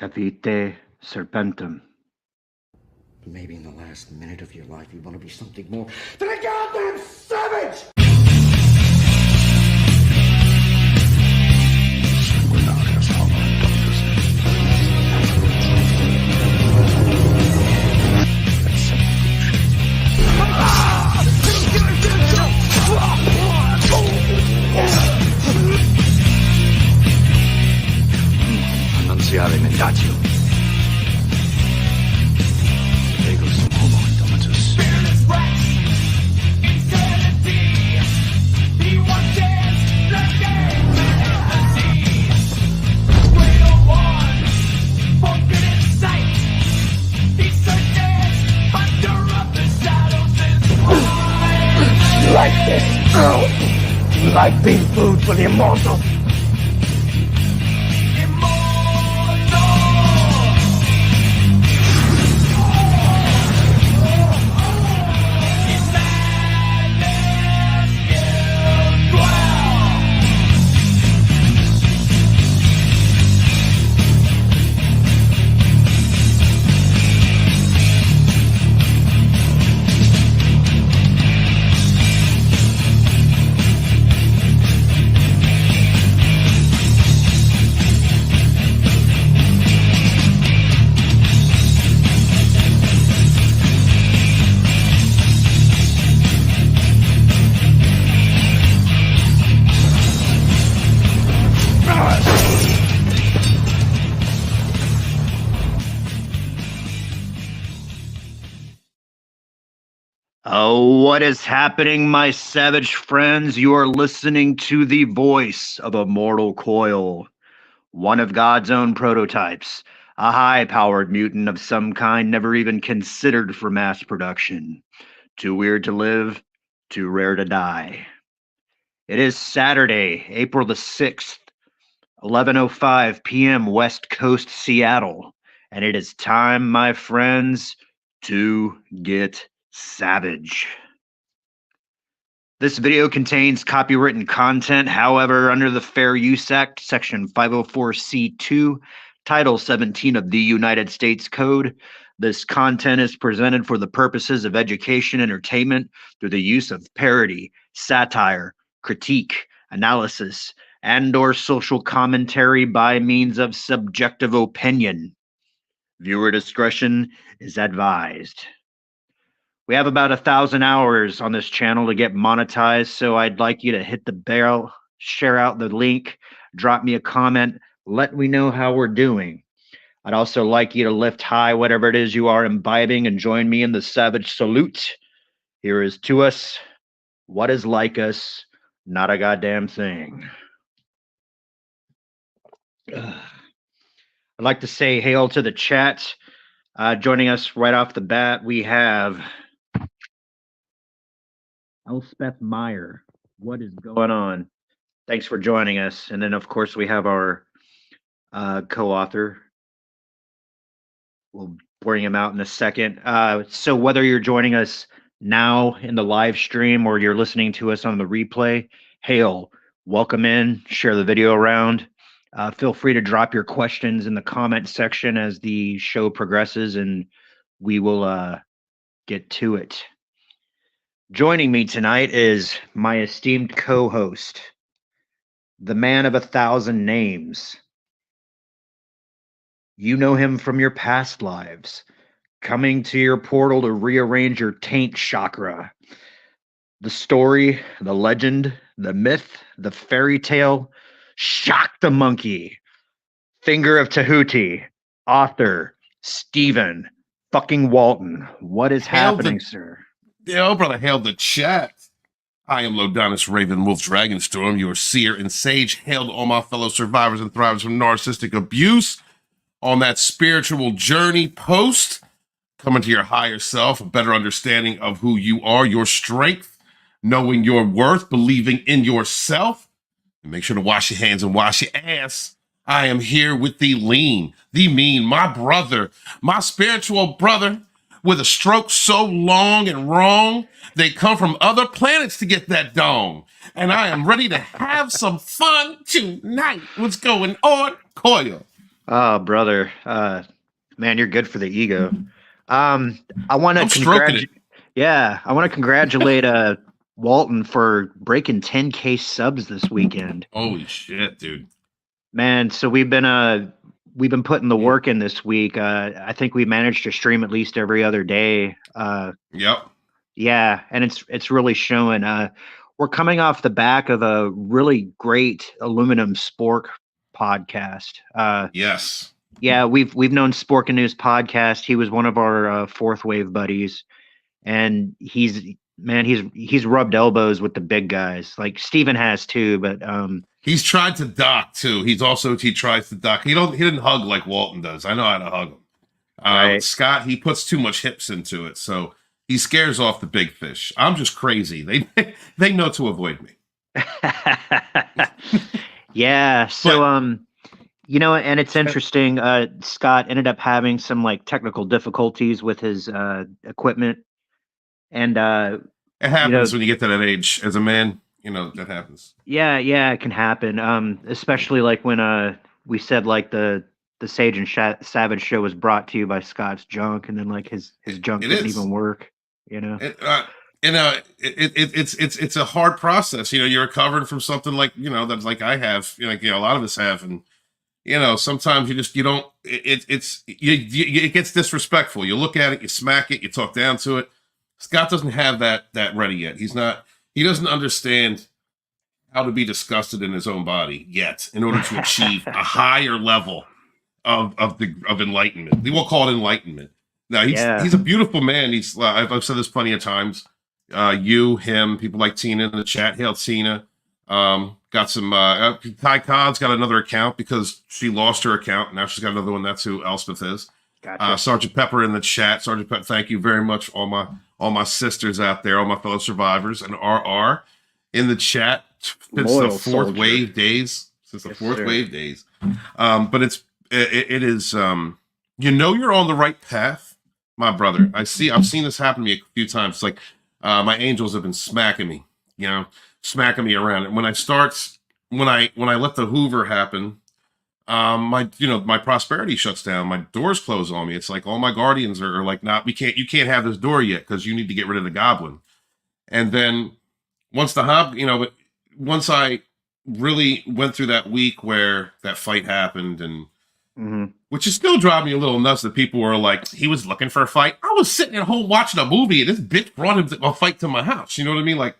Cavite serpentum. Maybe in the last minute of your life you want to be something more than a goddamn savage! Annunziare mendatio. Ego sum homo indomitus. You like this? You like being food for the immortal? Oh, what is happening, my savage friends? You are listening to the voice of Immortal Coil, one of God's own prototypes, a high-powered mutant of some kind never even considered for mass production. Too weird to live, too rare to die. It is Saturday, April the 6th, 11:05 p.m. West Coast, Seattle, and it is time, my friends, to get savage. This video contains copywritten content. However, under the Fair Use Act, Section 504C2, Title 17 of the United States Code, this content is presented for the purposes of education, entertainment, through the use of parody, satire, critique, analysis, and/or social commentary by means of subjective opinion. Viewer discretion is advised. We have about 1,000 hours on this channel to get monetized, so I'd like you to hit the bell, share out the link, drop me a comment, let me know how we're doing. I'd also like you to lift high whatever it is you are imbibing and join me in the savage salute. Here is to us, what is like us, not a goddamn thing. I'd like to say hail to the chat. Joining us right off the bat, we have Elspeth Meyer. What is going on? Thanks for joining us. And then, of course, we have our co-author. We'll bring him out in a second. So whether you're joining us now in the live stream or you're listening to us on the replay, hail, welcome in, share the video around. Feel free to drop your questions in the comment section as the show progresses, and we will get to it. Joining me tonight is my esteemed co-host, the man of 1,000 names. You know him from your past lives, coming to your portal to rearrange your taint chakra. The story, the legend, the myth, the fairy tale, Shock the Monkey, Finger of Tahuti, author, Stephen fucking Walton. What is happening, sir? Yeah, brother, hail the chat. I am Lodonis Raven Wolf Dragonstorm, your seer and sage. Hail to all my fellow survivors and thrivers from narcissistic abuse on that spiritual journey post, coming to your higher self, a better understanding of who you are, your strength, knowing your worth, believing in yourself. And make sure to wash your hands and wash your ass. I am here with the lean, the mean, my brother, my spiritual brother, with a stroke so long and wrong, they come from other planets to get that dome. And I am ready to have some fun tonight. What's going on, Coil? Oh, brother. Man, you're good for the ego. I want to I'm stroking it. I want to congratulate Walton for breaking 10K subs this weekend. Holy shit, dude. Man, so we've been putting the work in this week. I think we managed to stream at least every other day. Yep. Yeah, and it's really showing. We're coming off the back of a really great aluminum spork podcast. Yes. Yeah, we've known Spork and News podcast. He was one of our fourth wave buddies, and he's rubbed elbows with the big guys. Like Steven has too, but He's tried to dock too. He tries to dock. He didn't hug like Walton does. I know how to hug him. Right. Scott, he puts too much hips into it, so he scares off the big fish. I'm just crazy. They know to avoid me. Yeah. So and it's interesting. Scott ended up having some like technical difficulties with his equipment, and It happens when you get to that age as a man. That happens. yeah, it can happen. Especially like when we said like the Sage and Savage show was brought to you by Scott's junk, and then like his junk didn't even work. It's a hard process. You're recovering from something like that's like I have. A lot of us have, and sometimes you don't. It gets disrespectful. You look at it, you smack it, you talk down to it. Scott doesn't have that ready yet. He doesn't understand how to be disgusted in his own body yet in order to achieve a higher level of enlightenment. We will call it enlightenment. Now he's a beautiful man. I've said this plenty of times. You, him, people like Tina in the chat. Hail Tina. Got some Ty Codd's got another account because she lost her account. Now she's got another one. That's who Elspeth is. Gotcha. Sergeant Pepper in the chat. Sergeant Pepper, thank you very much. All my sisters out there, all my fellow survivors, and RR in the chat since the fourth wave days. But it is you're on the right path, my brother. I've seen this happen to me a few times. It's like my angels have been smacking me, smacking me around. And when I let the Hoover happen, my prosperity shuts down. My doors close on me. It's like all my guardians are like, you can't have this door yet because you need to get rid of the goblin. And then once once I really went through that week where that fight happened, and which is still driving me a little nuts that people were like, he was looking for a fight. I was sitting at home watching a movie and this bitch brought him a fight to my house. You know what I mean? Like,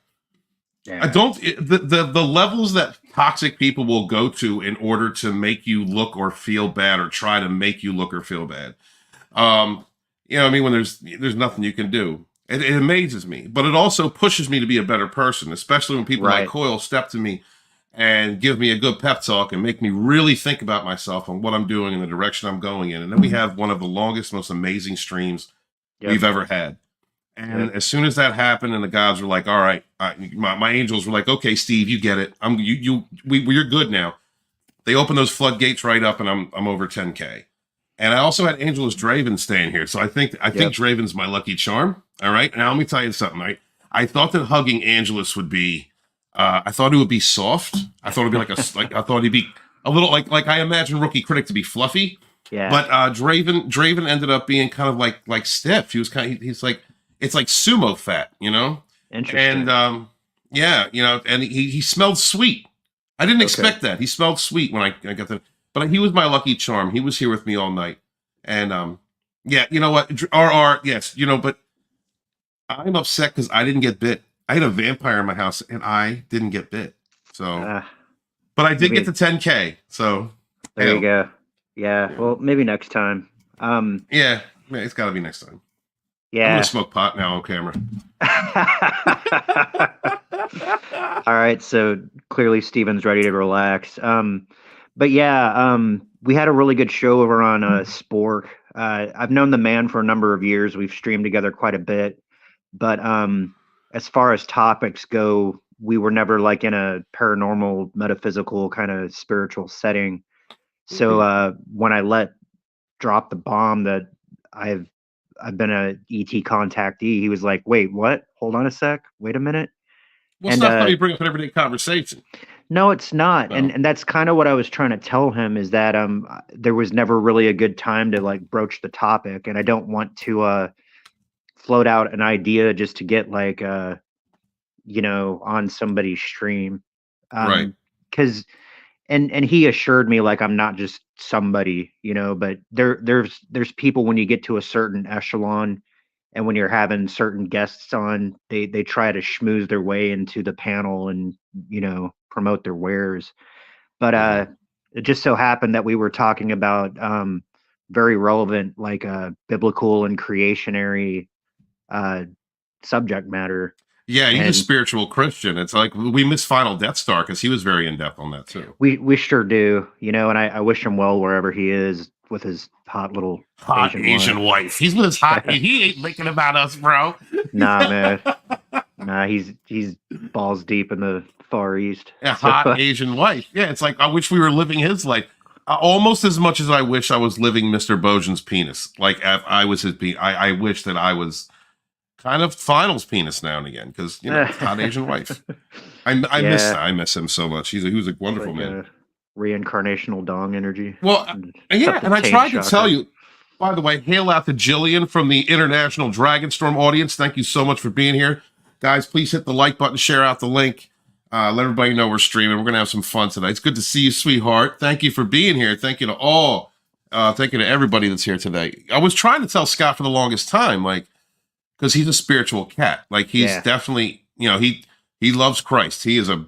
I don't, the levels that toxic people will go to in order to make you look or feel bad, or try to make you look or feel bad. When there's nothing you can do. It amazes me, but it also pushes me to be a better person, especially when people like Coyle step to me and give me a good pep talk and make me really think about myself and what I'm doing and the direction I'm going in. And then we have one of the longest, most amazing streams we've ever had. And as soon as that happened, and the gods were like, "All right," my angels were like, "Okay, Steve, you get it. You're good now." They opened those floodgates right up, and I'm over 10K. And I also had Angelus Draven staying here, so I think Draven's my lucky charm. All right, now let me tell you something. I thought that hugging Angelus would be, I thought it would be soft. I thought it'd be I thought he'd be a little like I imagine Rookie Critic to be fluffy. Yeah. But Draven ended up being kind of like stiff. He was he's like. It's like sumo fat, Interesting. And and he smelled sweet. I didn't expect that. He smelled sweet when I got that. But he was my lucky charm. He was here with me all night. And you know what? Yes, but I'm upset because I didn't get bit. I had a vampire in my house and I didn't get bit. So but I did get to 10K. So there you go. Yeah. Well, maybe next time. Yeah, it's gotta be next time. Yeah. I'm gonna smoke pot now on camera. All right, so clearly Steven's ready to relax. But yeah, we had a really good show over on Spork. I've known the man for a number of years. We've streamed together quite a bit. But as far as topics go, we were never like in a paranormal, metaphysical kind of spiritual setting. So when I drop the bomb that I've been a ET contactee, he was like, "Wait, what? Hold on a sec. Wait a minute." Well, it's not how you bring up an everyday conversation. No, it's not. So, And that's kind of what I was trying to tell him is that there was never really a good time to like broach the topic, and I don't want to float out an idea just to get like on somebody's stream. right. Cuz and he assured me like I'm not just somebody, but there's people when you get to a certain echelon and when you're having certain guests on, they try to schmooze their way into the panel and, promote their wares. But Mhm. it just so happened that we were talking about very relevant like biblical and creationary uh subject matter. Yeah, he's a And spiritual Christian. It's like we miss Final Death Star because he was very in depth on that too. we sure do, and I wish him well wherever he is with his hot little Hot Asian Asian wife. wife. He's with his hot. He ain't thinking about us, bro. Nah, man. Nah, he's balls deep in the Far East. A So hot Asian wife. Yeah, it's like I wish we were living his life almost as much as I wish I was living Mr. Bojan's penis. Like if I was his penis, I wish that I was kind of Final's penis now and again because hot Asian wife. yeah, I miss him so much. He was a it's wonderful like man. reincarnational dong energy. Well, yeah, Up the and I taint tried to chakra. tell you. By the way, hail out to Jillian from the International Dragonstorm audience. Thank you so much for being here, guys. Please hit the like button, share out the link, let everybody know we're streaming. We're gonna have some fun tonight. It's good to see you, sweetheart. Thank you for being here. Thank you to all. Thank you to everybody that's here today. I was trying to tell Scott for the longest time, like, because he's a spiritual cat. Like he's Yeah. definitely, he loves Christ. He's a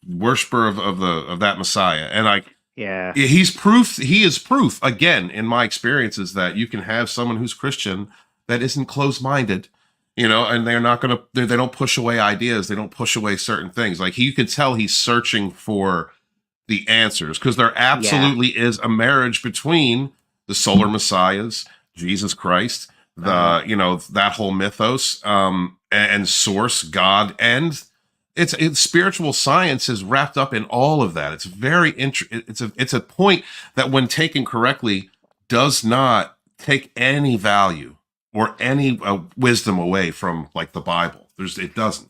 worshiper of that Messiah, and like. Yeah. He's proof. He is proof again in my experiences that you can have someone who's Christian that isn't closed-minded, and they're not going to. They don't push away ideas. They don't push away certain things. Like you can tell he's searching for the answers because there absolutely is a marriage between the solar messiahs, Jesus Christ, that whole mythos, and source God and. It's spiritual science is wrapped up in all of that. It's very it's a point that when taken correctly does not take any value or any wisdom away from like the Bible. It doesn't.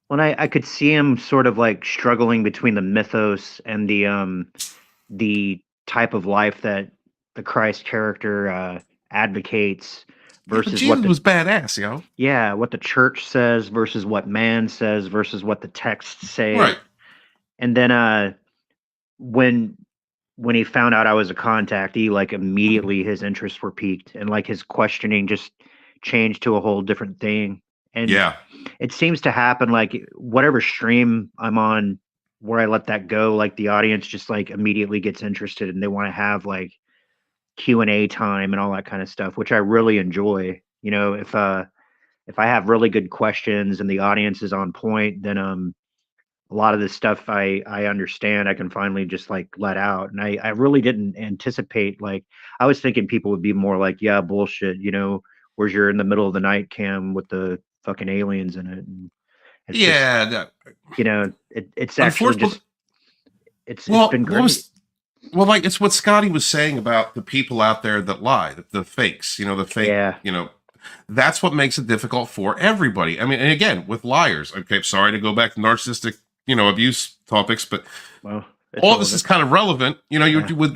When I could see him sort of like struggling between the mythos and the type of life that the Christ character advocates Yeah, but versus Jesus was badass, yo. what the church says versus what man says versus what the texts say. Right. And then when he found out I was a contactee, like immediately his interests were piqued and like his questioning just changed to a whole different thing. And Yeah. it seems to happen like whatever stream I'm on where I let that go, like the audience just like immediately gets interested and they want to have like Q&A time and all that kind of stuff, which I really enjoy. If I have really good questions and the audience is on point, then a lot of this stuff I understand, I can finally just like let out. And I really didn't anticipate, like I was thinking people would be more like, yeah, bullshit, where's your in the middle of the night cam with the fucking aliens in it. And it's Yeah. just, it's actually Unfortunately, just it's well, been what great. like it's what Scotty was saying about the people out there that lie, the fakes, the fake, Yeah. That's what makes it difficult for everybody. I mean, and again, with liars, okay, sorry to go back to narcissistic, abuse topics, but Well, it's all this relevant. is kind of relevant.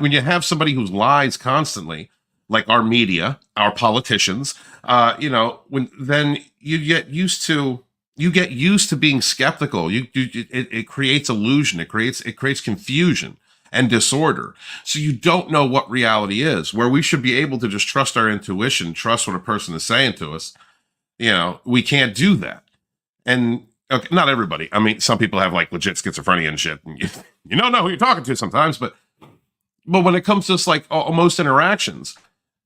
When you have somebody who lies constantly, like our media, our politicians, then you get used to being skeptical. It creates illusion. It creates confusion and disorder. So you don't know what reality is, where we should be able to just trust our intuition, trust what a person is saying to us. We can't do that. And okay, not everybody. I mean, some people have like legit schizophrenia and shit. And you don't know who you're talking to sometimes, but when it comes to just like most interactions,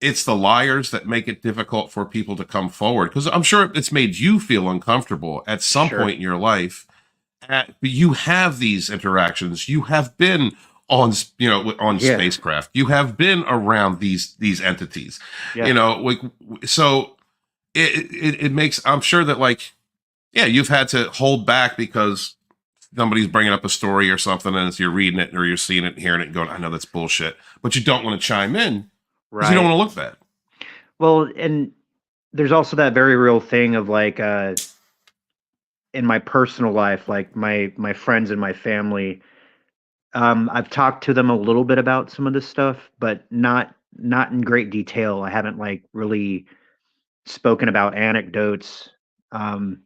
it's the liars that make it difficult for people to come forward. Because I'm sure it's made you feel uncomfortable at some Sure. point in your life. You have these interactions. You have been on Yeah. spacecraft. You have been around these entities. Yeah. So it makes, I'm sure that like, yeah, you've had to hold back because somebody's bringing up a story or something, and you're reading it or you're seeing it and hearing it and going, I know that's bullshit, but you don't want to chime in because you don't want to look bad. Well, and there's also that very real thing of like in my personal life, like my friends and my family, I've talked to them a little bit about some of this stuff, but not in great detail. I haven't like really spoken about anecdotes. Um,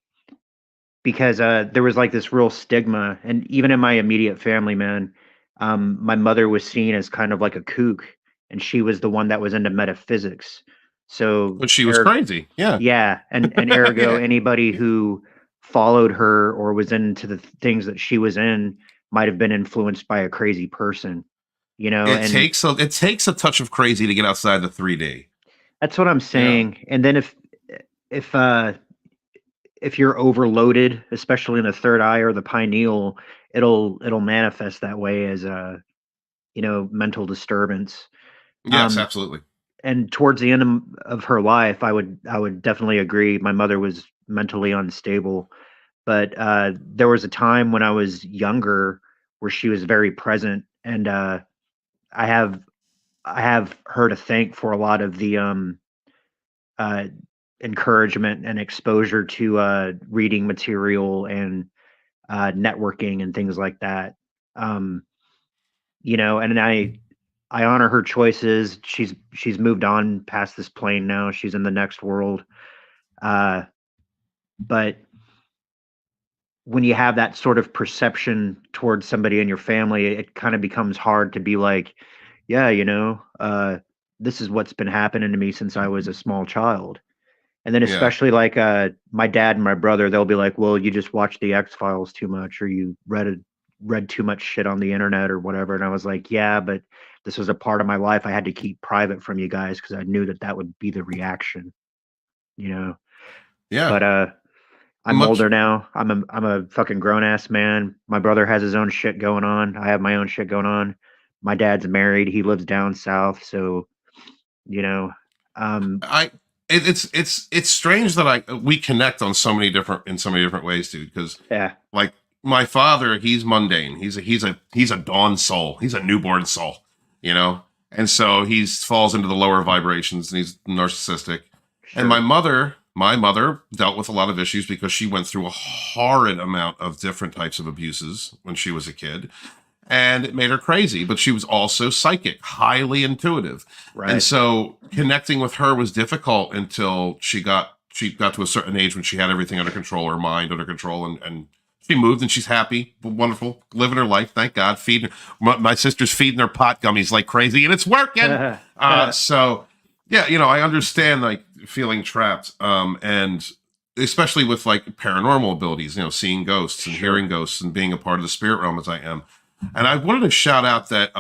because there was like this real stigma, and even in my immediate family, man, my mother was seen as kind of like a kook, and she was the one that was into metaphysics. So, But she was crazy. Yeah. yeah, and ergo, Yeah. anybody who followed her or was into the things that she was in might have been influenced by a crazy person, you know, and It takes a touch of crazy to get outside the 3D. that's what I'm Yeah. saying. And then if uh if you're overloaded, especially in the third eye or the pineal, it'll manifest that way as a, mental disturbance. Yes, Um, absolutely. and towards the end of her life, I would definitely agree. My mother was mentally unstable, but there was a time when I was younger where she was very present, and I have I have her to thank for a lot of the uh, encouragement and exposure to reading material and networking and things like that. Um, and I honor her choices. She's moved on past this plane now. She's in the next world. Uh, but when you have that sort of perception towards somebody in your family, it kind of becomes hard to be like, yeah, this is what's been happening to me since I was a small child. And then Yeah. especially like my dad and my brother, they'll be like, "Well, you just watched the X-Files too much, or you read too much shit on the internet or whatever." And I was like, "Yeah, but this was a part of my life I had to keep private from you guys because I knew that that would be the reaction, you know." Yeah. But I'm Much. older now. I'm a fucking grown ass man. My brother has his own shit going on. I have my own shit going on. My dad's married. He lives down south, so you know, um, I it's strange that we connect on so many different ways, dude. Because yeah, like my father, he's mundane. He's a dawn soul. He's a newborn soul, you know. And so he falls into the lower vibrations, and he's narcissistic. And sure, my mother dealt with a lot of issues because she went through a horrid amount of different types of abuses when she was a kid, and it made her crazy. But she was also psychic, highly intuitive, and right. so connecting with her was difficult until she got to a certain age when she had everything under control, her mind under control, and she moved and she's happy, wonderful, living her life. Thank God. Feeding my sister's feeding her pot gummies like crazy, and it's working. So yeah, I understand like feeling trapped, and especially with like paranormal abilities, seeing ghosts and Sure. hearing ghosts and being a part of the spirit realm as I am. And I wanted to shout out that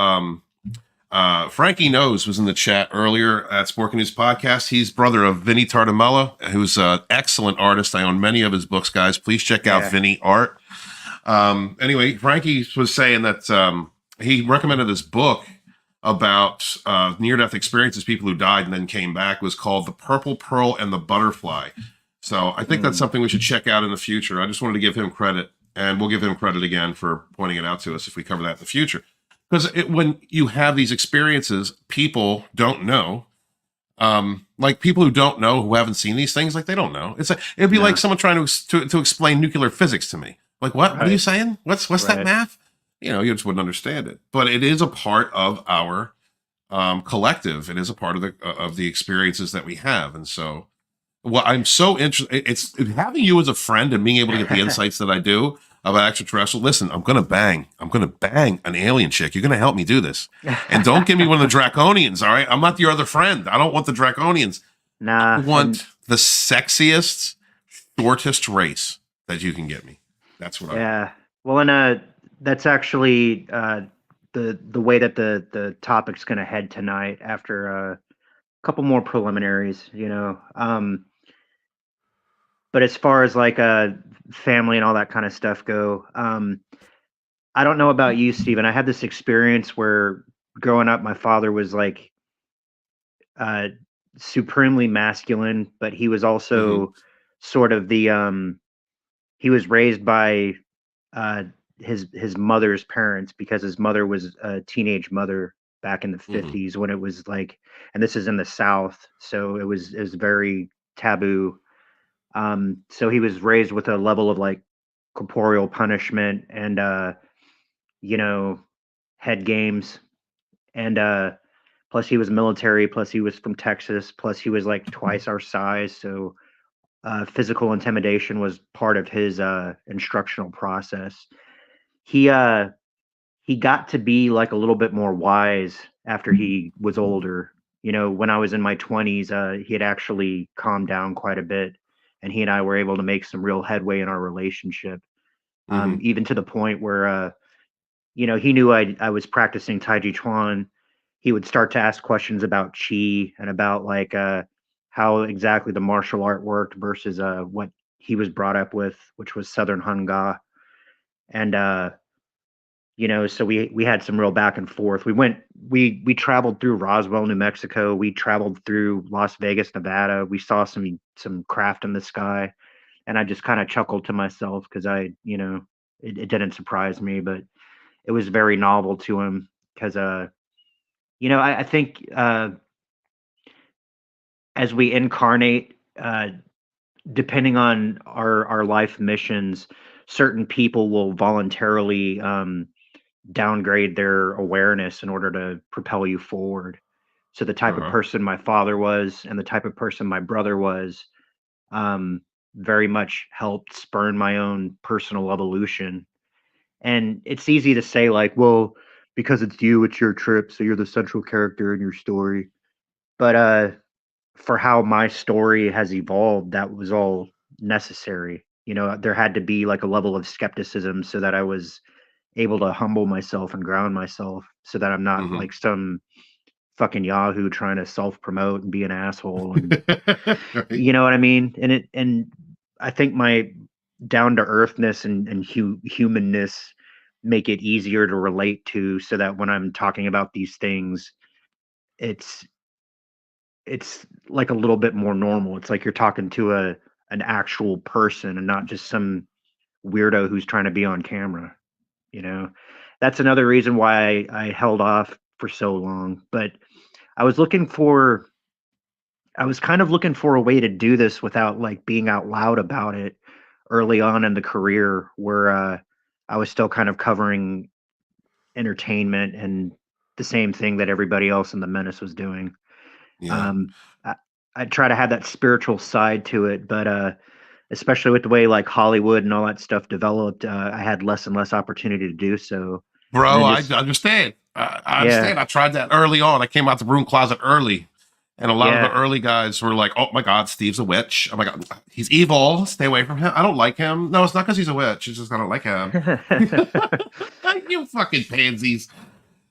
Frankie Knows was in the chat earlier at Sporking News Podcast. He's brother of Vinny Tartamella, who's an excellent artist. I own many of his books, guys. Please check out Yeah. Vinny Art. Anyway, Frankie was saying that he recommended this book about near-death experiences, people who died and then came back. It was called The Purple Pearl and the Butterfly. So I think that's something we should check out in the future. I just wanted to give him credit, and we'll give him credit again for pointing it out to us if we cover that in the future. Because when you have these experiences, people don't know. Like people who don't know, who haven't seen these things, like they don't know. It'd be like No. someone trying to explain nuclear physics to me. Like what? What are you Right. saying? What's that Right. math? You just wouldn't understand it. But it is a part of our collective. It is a part of the experiences that we have, and so. Well, I'm so interested. It's having you as a friend and being able to get the insights that I do about extraterrestrial. Listen, I'm gonna bang an alien chick. You're gonna help me do this, and don't give me one of the draconians. All right, I'm not your other friend. I don't want the draconians. I Nah, and want the sexiest, shortest race that you can get me. That's what I want. yeah. Well, and that's actually the way that the topic's going to head tonight after a couple more preliminaries, but as far as like family and all that kind of stuff go, I don't know about you, Steven. I had this experience where growing up, my father was like uh, supremely masculine, but he was Mm-hmm. also sort of he was raised by uh, his mother's parents because his mother was a teenage mother back in the Mm-hmm. 50s when it was like, and this is in the South, so it was very taboo. So he was raised with a level of like corporeal punishment and you know, head games. And plus he was military, plus he was from Texas, plus he was like twice our size. So physical intimidation was part of his instructional process. He uh he got to be like a little bit more wise after he was older. You know, when I was in my 20s, he had actually calmed down quite a bit, and he and I were able to make some real headway in our relationship. Hmm. Even to the point where, you know, he knew I was practicing Tai Chi Chuan. He would start to ask questions about Chi and about like how exactly the martial art worked versus what he was brought up with, which was Southern Hanga. And you know, so we had some real back and forth. We traveled through Roswell, New Mexico. We traveled through Las Vegas, Nevada. We saw some craft in the sky, and I just kind of chuckled to myself because you know, it didn't surprise me, but it was very novel to him because you know, I think as we incarnate, depending on our life missions, certain people will voluntarily downgrade their awareness in order to propel you forward. So the type of Uh-huh. person my father was and the type of person my brother was um, very much helped spurn my own personal evolution. And it's easy to say, like, well, because it's you, it's your trip, so you're the central character in your story. But for how my story has evolved, that was all necessary. You know, there had to be like a level of skepticism so that I was able to humble myself and ground myself so that I'm not Hmm. like some fucking Yahoo trying to self promote and be an asshole and Right. you know what I mean? And I think my down to earthness and humanness make it easier to relate to so that when I'm talking about these things, it's it's like a little bit more normal. It's like you're talking to an actual person and not just some weirdo who's trying to be on camera. You know, that's another reason why I held off for so long. But I was looking for, I was kind of looking for a way to do this without like being out loud about it early on in the career where I was still kind of covering entertainment and the same thing that everybody else in the Menace was doing. Yeah. Um, I, I try to have that spiritual side to it, but especially with the way like Hollywood and all that stuff developed, I had less and less opportunity to do so. And Bro, then I just understand. I yeah, understand. I tried that early on. I came out the broom closet early. And a lot of the yeah. early guys were like, oh my God, Steve's a witch. Oh my God, he's evil. Stay away from him. I don't like him. No, it's not because he's a witch. It's just I don't like him. You fucking pansies.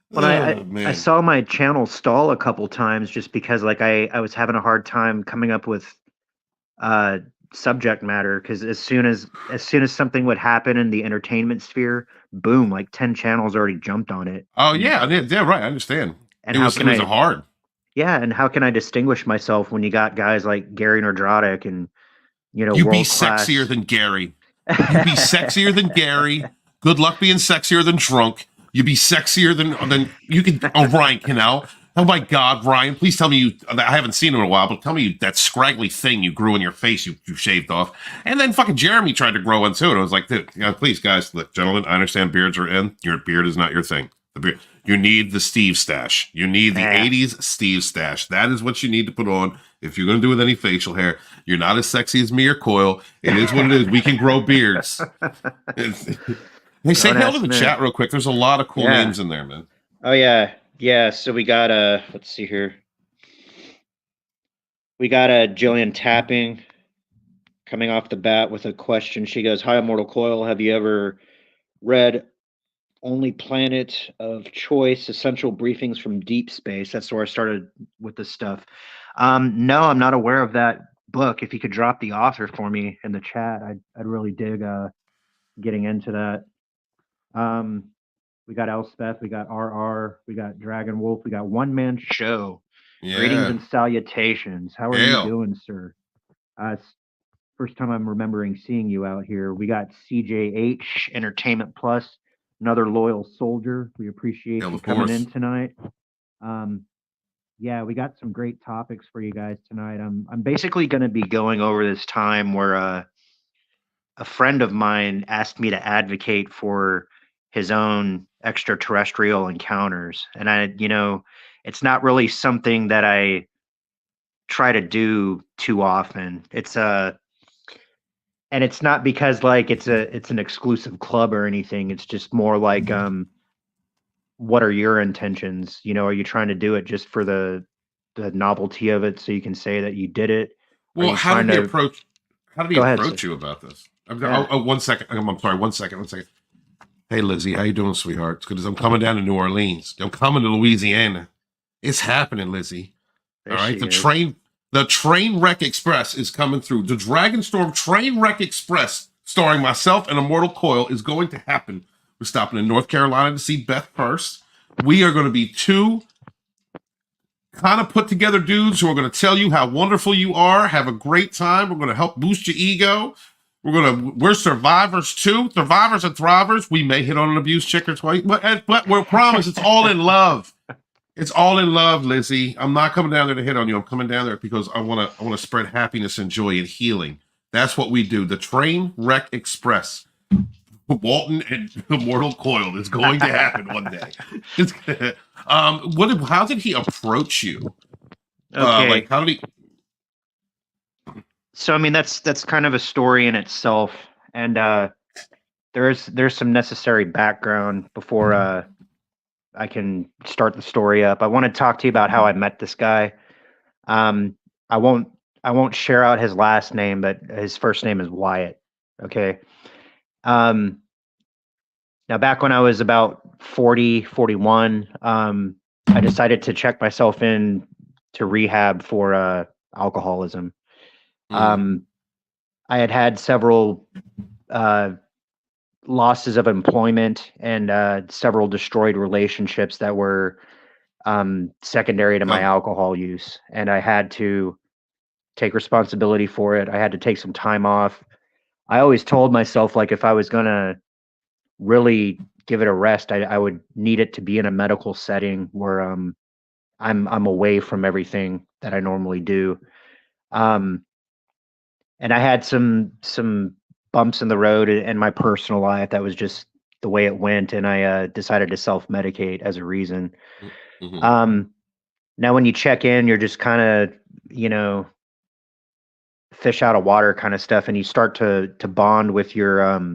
When Oh, I man. saw my channel stall a couple times just because like I was having a hard time coming up with uh subject matter because as soon as something would happen in the entertainment sphere, boom, like 10 channels already jumped on it. Oh, yeah. Yeah, yeah, right. I understand. And It how was can I hard. yeah, and how can I distinguish myself when you got guys like Gary Nerdrotic and you know You be world sexier class than Gary. You be sexier than Gary. Good luck being sexier than drunk. You be sexier than you can. Oh, Ryan Canal. Oh my God, Ryan! Please tell me you. I haven't seen him in a while, but tell me that scraggly thing you grew in your face you shaved off, and then fucking Jeremy tried to grow one too, and I was like, dude, please, guys, look, gentlemen, I understand beards are in. Your beard is not your thing. The beard. You need the Steve stash. You need the Eh, '80s Steve stash. That is what you need to put on if you're going to do with any facial hair. You're not as sexy as me or Coyle. It is what it is. We can grow beards. Hey, say Grown hail to ass the chat men. real quick. There's a lot of cool Yeah. names in there, man. Oh yeah. Yeah. So we got let's see here. We got Jillian Tapping coming off the bat with a question. She goes, "Hi, Immortal Coil. Have you ever read Only Planet of Choice: Essential Briefings from Deep Space?" That's where I started with this stuff. No, I'm not aware of that book. If you could drop the author for me in the chat, I'd really dig getting into that. Um, we got Elspeth, we got RR, we got Dragon Wolf, we got One Man Show. Greetings Yeah. and salutations. How are you Hail. doing, sir? It's first time I'm remembering seeing you out here. We got CJH Entertainment Plus, another loyal soldier. We appreciate Hail you the coming in fourth. tonight. Um, yeah, we got some great topics for you guys tonight. I'm basically going to be going over this time where a friend of mine asked me to advocate for his own extraterrestrial encounters, and it's not really something that I try to do too often. And it's not because like it's an exclusive club or anything. It's just more like what are your intentions? Are you trying to do it just for the novelty of it so you can say that you did it? Are Well, you trying to how did he go ahead, sir? approach you about this? Yeah. Oh, 1 second. I'm sorry. 1 second. 1 second. Hey, Lizzie, how you doing, sweetheart? It's because I'm coming down to New Orleans. I'm coming to Louisiana. It's happening, Lizzie. There All right. she is. The train wreck express is coming through. The Dragonstorm train wreck express, starring myself and Immortal Coil, is going to happen. We're stopping in North Carolina to see Beth first. We are going to be two kind of put together dudes who are going to tell you how wonderful you are. Have a great time. We're going to help boost your ego. We're survivors too, survivors and thrivers. We may hit on an abused chick or twice, but we're promised it's all in love. It's all in love, Lizzie. I'm not coming down there to hit on you. I'm coming down there because I want to spread happiness and joy and healing. That's what we do. The Train Wreck Express, Walton and Immortal Coil, is going to happen one day. It's, how did he approach you? Okay. Like, how did he? So I mean that's kind of a story in itself, and there's some necessary background before I can start the story up. I want to talk to you about how I met this guy. Um, I won't share out his last name, but his first name is Wyatt. Okay. Um, Now back when I was about 40, 41, I decided to check myself in to rehab for alcoholism. Um, I had several losses of employment and several destroyed relationships that were secondary to my alcohol use, and I had to take responsibility for it. I had to take some time off. I always told myself like if I was gonna really give it a rest, I would need it to be in a medical setting where I'm away from everything that I normally do. Um, and I had some bumps in the road in my personal life. That was just the way it went, and I decided to self-medicate as a reason. Mhm. Um, Now when you check in, you're just kind of, you know, fish out of water kind of stuff, and you start to bond with your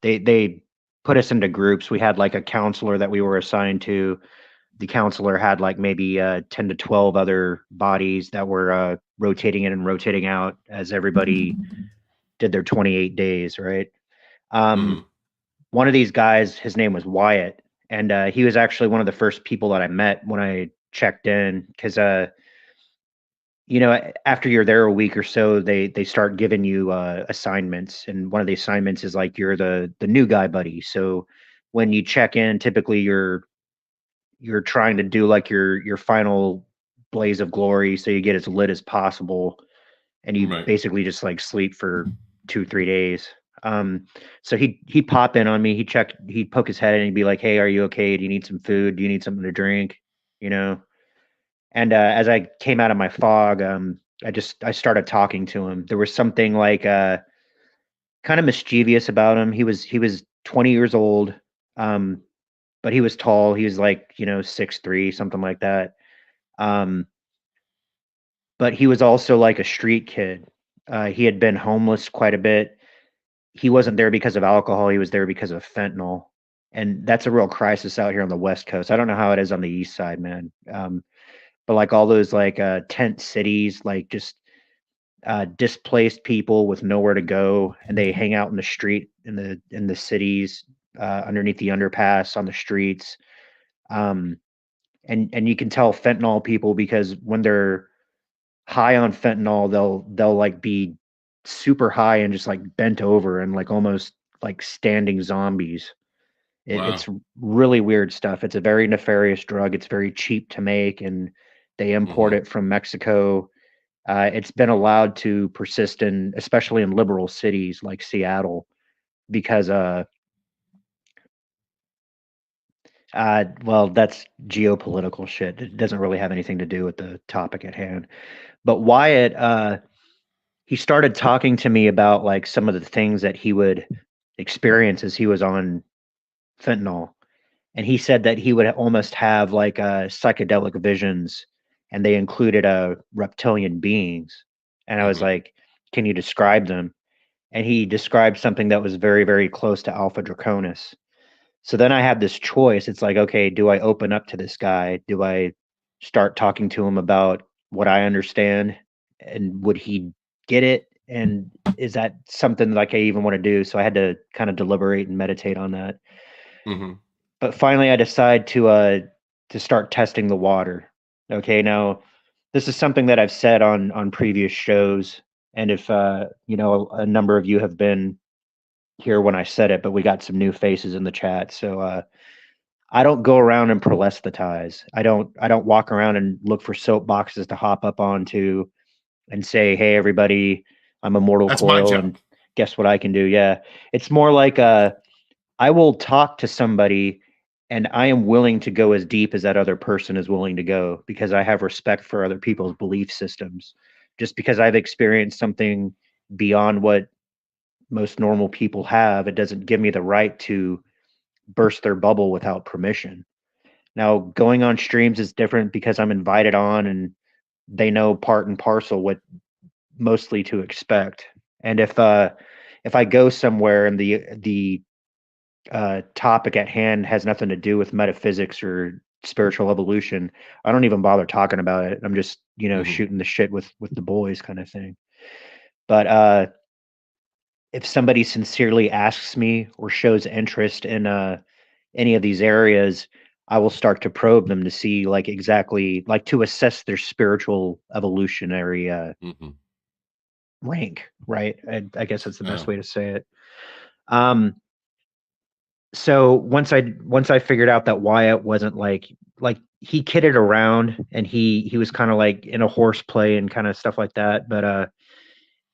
they put us into groups. We had like a counselor that we were assigned to. The counselor had like maybe 10 to 12 other bodies that were rotating in and rotating out as everybody did their 28 days, right? Um, Mhm. One of these guys, his name was Wyatt, and he was actually one of the first people that I met when I checked in because after you're there a week or so, they start giving you assignments, and one of the assignments is like you're the new guy buddy. So when you check in, typically you're trying to do like your final blaze of glory, so you get as lit as possible, and you Right. basically just like sleep for 2 3 days. So he'd pop in on me. He'd poke his head in and he'd be like, "Hey, are you okay? Do you need some food? Do you need something to drink?" You know. And as I came out of my fog, I started talking to him. There was something like kind of mischievous about him. He was 20 years old, um, but he was tall. He was like 6'3", something like that. Um, but he was also like a street kid. He had been homeless quite a bit. He wasn't there because of alcohol. He was there because of fentanyl, and that's a real crisis out here on the West Coast. I don't know how it is on the East Side, man. But like all those like tent cities, like just displaced people with nowhere to go, and they hang out in the street in the cities, underneath the underpass on the streets. Um, and you can tell fentanyl people because when they're high on fentanyl, they'll like be super high and just like bent over and like almost like standing zombies. It's Wow. really weird stuff. It's a very nefarious drug. It's very cheap to make, and they import Mhm. it from Mexico. It's been allowed to persist especially in liberal cities like Seattle, because well, that's geopolitical shit. It doesn't really have anything to do with the topic at hand. But Wyatt, he started talking to me about like some of the things that he would experience as he was on fentanyl. And he said that he would almost have like psychedelic visions, and they included reptilian beings. And I was Mhm. like, "Can you describe them?" And he described something that was very, very close to Alpha Draconis. So then I had this choice. It's like, okay, do I open up to this guy? Do I start talking to him about what I understand? And would he get it? And is that something like I even want to do? So I had to kind of deliberate and meditate on that. Mhm. But finally I decide to start testing the water. Okay, now this is something that I've said on previous shows. And if you know, a number of you have been here when I said it, but we got some new faces in the chat. So I don't go around and proselytize. I don't walk around and look for soapboxes to hop up onto and say, "Hey, everybody, I'm Immortal That's my Coil, job. and guess what I can do?" Yeah, it's more like I will talk to somebody, and I am willing to go as deep as that other person is willing to go because I have respect for other people's belief systems. Just because I've experienced something beyond what most normal people have, it doesn't give me the right to burst their bubble without permission. Now, going on streams is different because I'm invited on and they know part and parcel what mostly to expect. And if I go somewhere and the topic at hand has nothing to do with metaphysics or spiritual evolution, I don't even bother talking about it. I'm just, you know, Mhm. shooting the shit with the boys kind of thing. But if somebody sincerely asks me or shows interest in any of these areas, I will start to probe them to see like exactly like to assess their spiritual evolutionary Mhm. rank, right? I guess that's the best Yeah. way to say it. Um, so once I figured out that Wyatt wasn't like he kidded around and he was kind of like in a horseplay and kind of stuff like that, but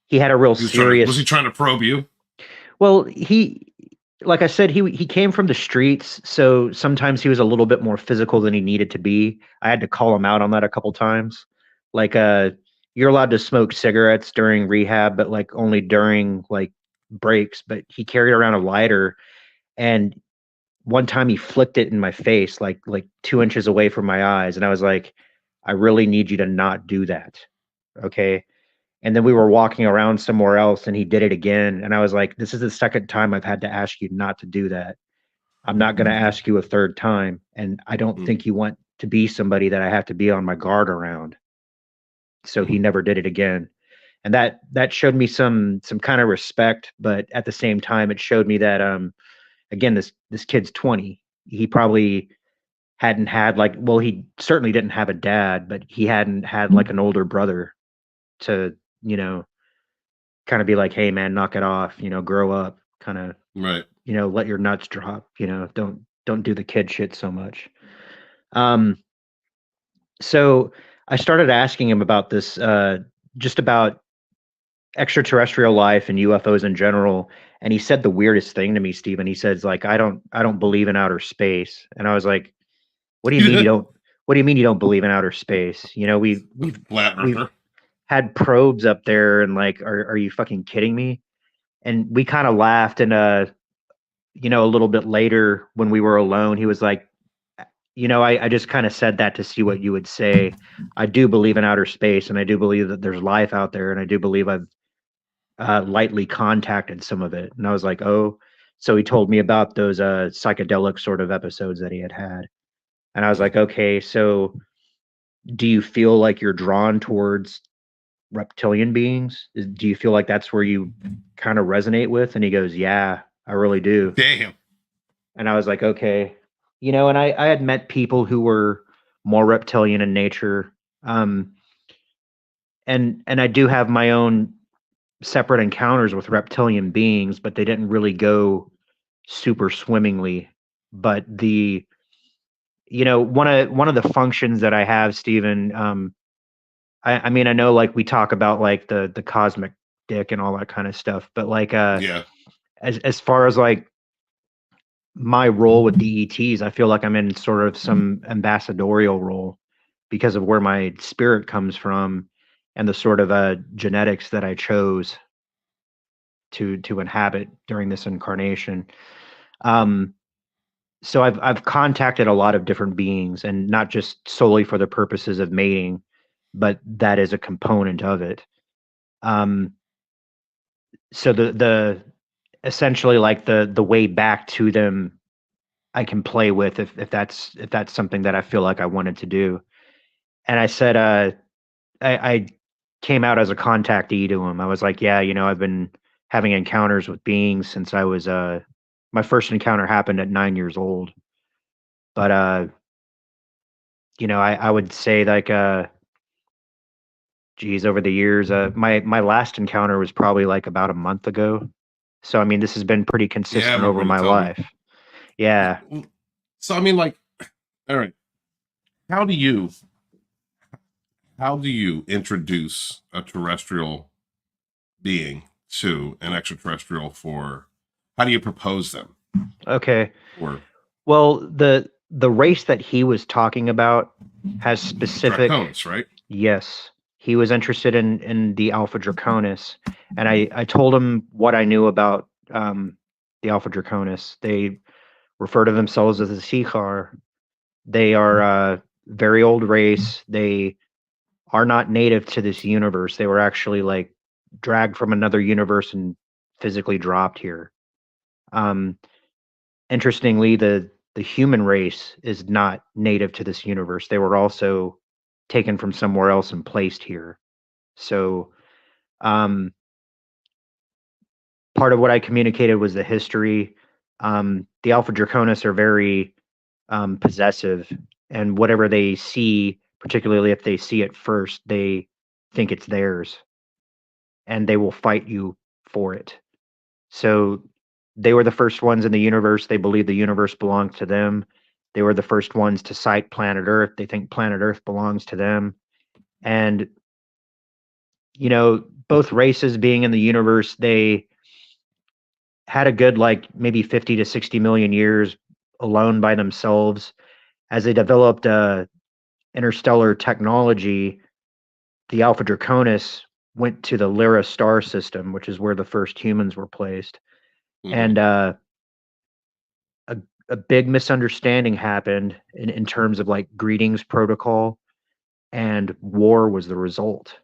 he had a real Was he serious. trying to probe you? Well, he like I said, he came from the streets, so sometimes he was a little bit more physical than he needed to be. I had to call him out on that a couple times. Like you're allowed to smoke cigarettes during rehab, but like only during like breaks, but he carried around a lighter and one time he flicked it in my face like 2 inches away from my eyes and I was like, I really need you to not do that. Okay? And then we were walking around somewhere else and he did it again. And I was like, this is the second time I've had to ask you not to do that. I'm not going to ask you a third time. And I don't Mhm. think you want to be somebody that I have to be on my guard around. So he Mhm. never did it again. And that showed me some kind of respect, but at the same time it showed me that again this kid's 20. He probably hadn't had like well he certainly didn't have a dad, but he hadn't had like an older brother to, you know, kind of be like, "Hey, man, knock it off, you know, grow up, kind of, Right. you know, let your nuts drop, you know, don't do the kid shit so much." Um, so I started asking him about this, just about extraterrestrial life and UFOs in general, and he said the weirdest thing to me, Steven. He says like, "I don't believe in outer space," and I was like, "What do you mean you don't? What do you mean you don't believe in outer space? You know, Flat we've earther. had probes up there, and like, are you fucking kidding me?" And we kind of laughed, and you know, a little bit later when we were alone, he was like, you know, I just kind of said that to see what you would say. I do believe in outer space and I do believe that there's life out there. And I do believe I've lightly contacted some of it. And I was like, oh, so he told me about those psychedelic sort of episodes that he had had. And I was Mhm. like, okay, so do you feel like you're drawn towards reptilian beings? Do you feel like that's where you kind of resonate with? And he goes, yeah, I really do. Damn. And I was like, okay, you know, and I had met people who were more reptilian in nature. Um, and I do have my own separate encounters with reptilian beings, but they didn't really go super swimmingly. But the, you know, one of the functions that I have, Stephen, I mean, I know like we talk about like the cosmic dick and all that kind of stuff, but like Yeah. as far as like my role with DETs, I feel like I'm in sort of some ambassadorial role because of where my spirit comes from. and the sort of genetics that I chose to inhabit during this incarnation. So I've contacted a lot of different beings, and not just solely for the purposes of mating, but that is a component of it. Um, so the essentially like the way back to them, I can play with if that's something that I feel like I wanted to do. And I said, I came out as a contactee to him. I was like, yeah, I've been having encounters with beings since I was my first encounter happened at 9 years old. But I would say like geez, over the years, my last encounter was probably like about a month ago. So I mean, this has been pretty Yeah, I consistent remember over when you my told me. life. Yeah. So I mean, like, all right, how do you introduce a terrestrial being to an extraterrestrial? For how do you propose them? Okay. Or Well, the race that he was talking about has specific. Draconis, right? Yes, he was interested in the Alpha Draconis, and I told him what I knew about the Alpha Draconis. They refer to themselves as the Sekhar. They are a very old race. They are not native to this universe. They were actually like dragged from another universe and physically dropped here. Um, Interestingly, the human race is not native to this universe. They were also taken from somewhere else and placed here. So, um, part of what I communicated was the history. The Alpha Draconis are very possessive, and whatever they see, particularly if they see it first, they think it's theirs, and they will fight you for it. So they were the first ones in the universe. They believe the universe belongs to them. They were the first ones to sight planet Earth. They think planet Earth belongs to them. And, both races being in the universe, they had a good, like, maybe 50 to 60 million years alone by themselves. As they developed interstellar technology, the Alpha Draconis went to the Lyra star system, which is where the first humans were placed. Mhm. And a big misunderstanding happened in terms of like greetings protocol, and war was the result.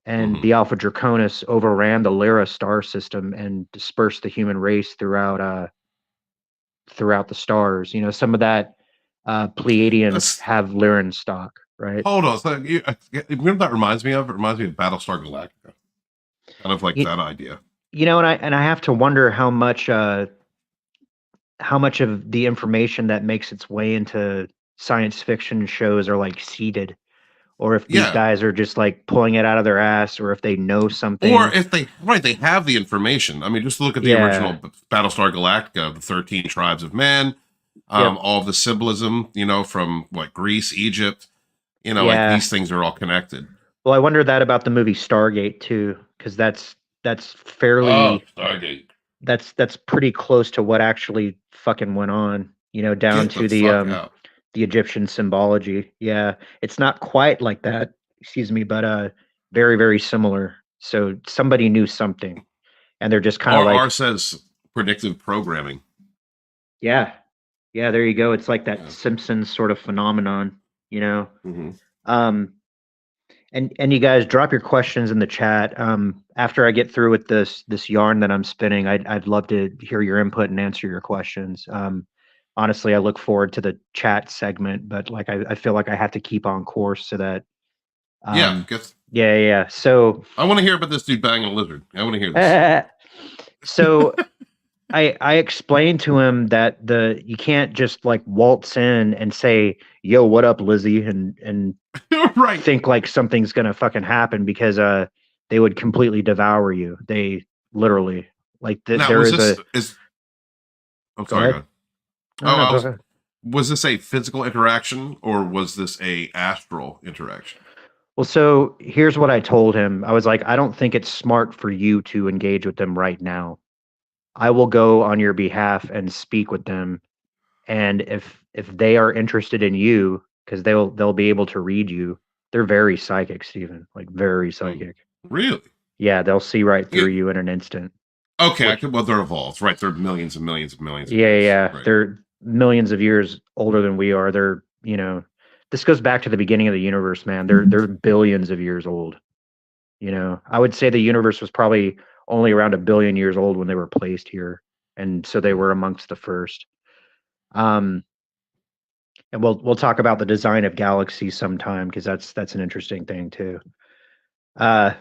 And the Alpha Draconis overran the Lyra star system and dispersed the human race throughout the stars. Some of that Pleiadians That's, have Lyran stock, right? hold on. So you know what that reminds me of? It reminds me of Battlestar Galactica. Kind of like You, that idea. and I have to wonder how much of the information that makes its way into science fiction shows are like seeded, or if these Yeah. guys are just like pulling it out of their ass, or if they know something. Or if they have the information. I mean, just look at the original Battlestar Galactica, the 13 tribes of man, all of the symbolism, from what Greece, Egypt, like these things are all connected. Well, I wonder that about the movie Stargate too, because that's fairly Stargate. that's pretty close to what actually fucking went on, down Get to the fuck out. the Egyptian symbology. Yeah, it's not quite like that, excuse me, but very, very similar. So somebody knew something, and they're just kind of like, R says predictive programming. yeah, there you go. It's like that Yeah. Simpsons sort of phenomenon, Mm-hmm. And you guys drop your questions in the chat. After I get through with this yarn that I'm spinning, I'd love to hear your input and answer your questions. Honestly, I look forward to the chat segment, but like I feel like I have to keep on course so that yeah. So I want to hear about this dude banging a lizard. I want to hear this. So I explained to him that you can't just like waltz in and say, "Yo, what up, Lizzie?" and right. think like something's gonna fucking happen, because they would completely devour you. They literally like Now, there was is this, I'm Go sorry. ahead. Go ahead. Go ahead. Was this a physical interaction or was this a astral interaction? Well, so here's what I told him. I was like, I don't think it's smart for you to engage with them right now. I will go on your behalf and speak with them, and if they are interested in you, because they'll be able to read you, They're very psychic, Stephen. Like very Hmm. psychic. Really? Yeah, they'll see right through Yeah. you in an instant. Okay, Which, well, they're evolved, right? They're millions and millions and millions of yeah, yeah, years, yeah. right? They're millions of years older than we are. They're, this goes back to the beginning of the universe, man. They're billions of years old. I would say the universe was probably only around 1 billion years old when they were placed here, and so they were amongst the first. Um, and we'll talk about the design of galaxies sometime because that's an interesting thing too. Uh,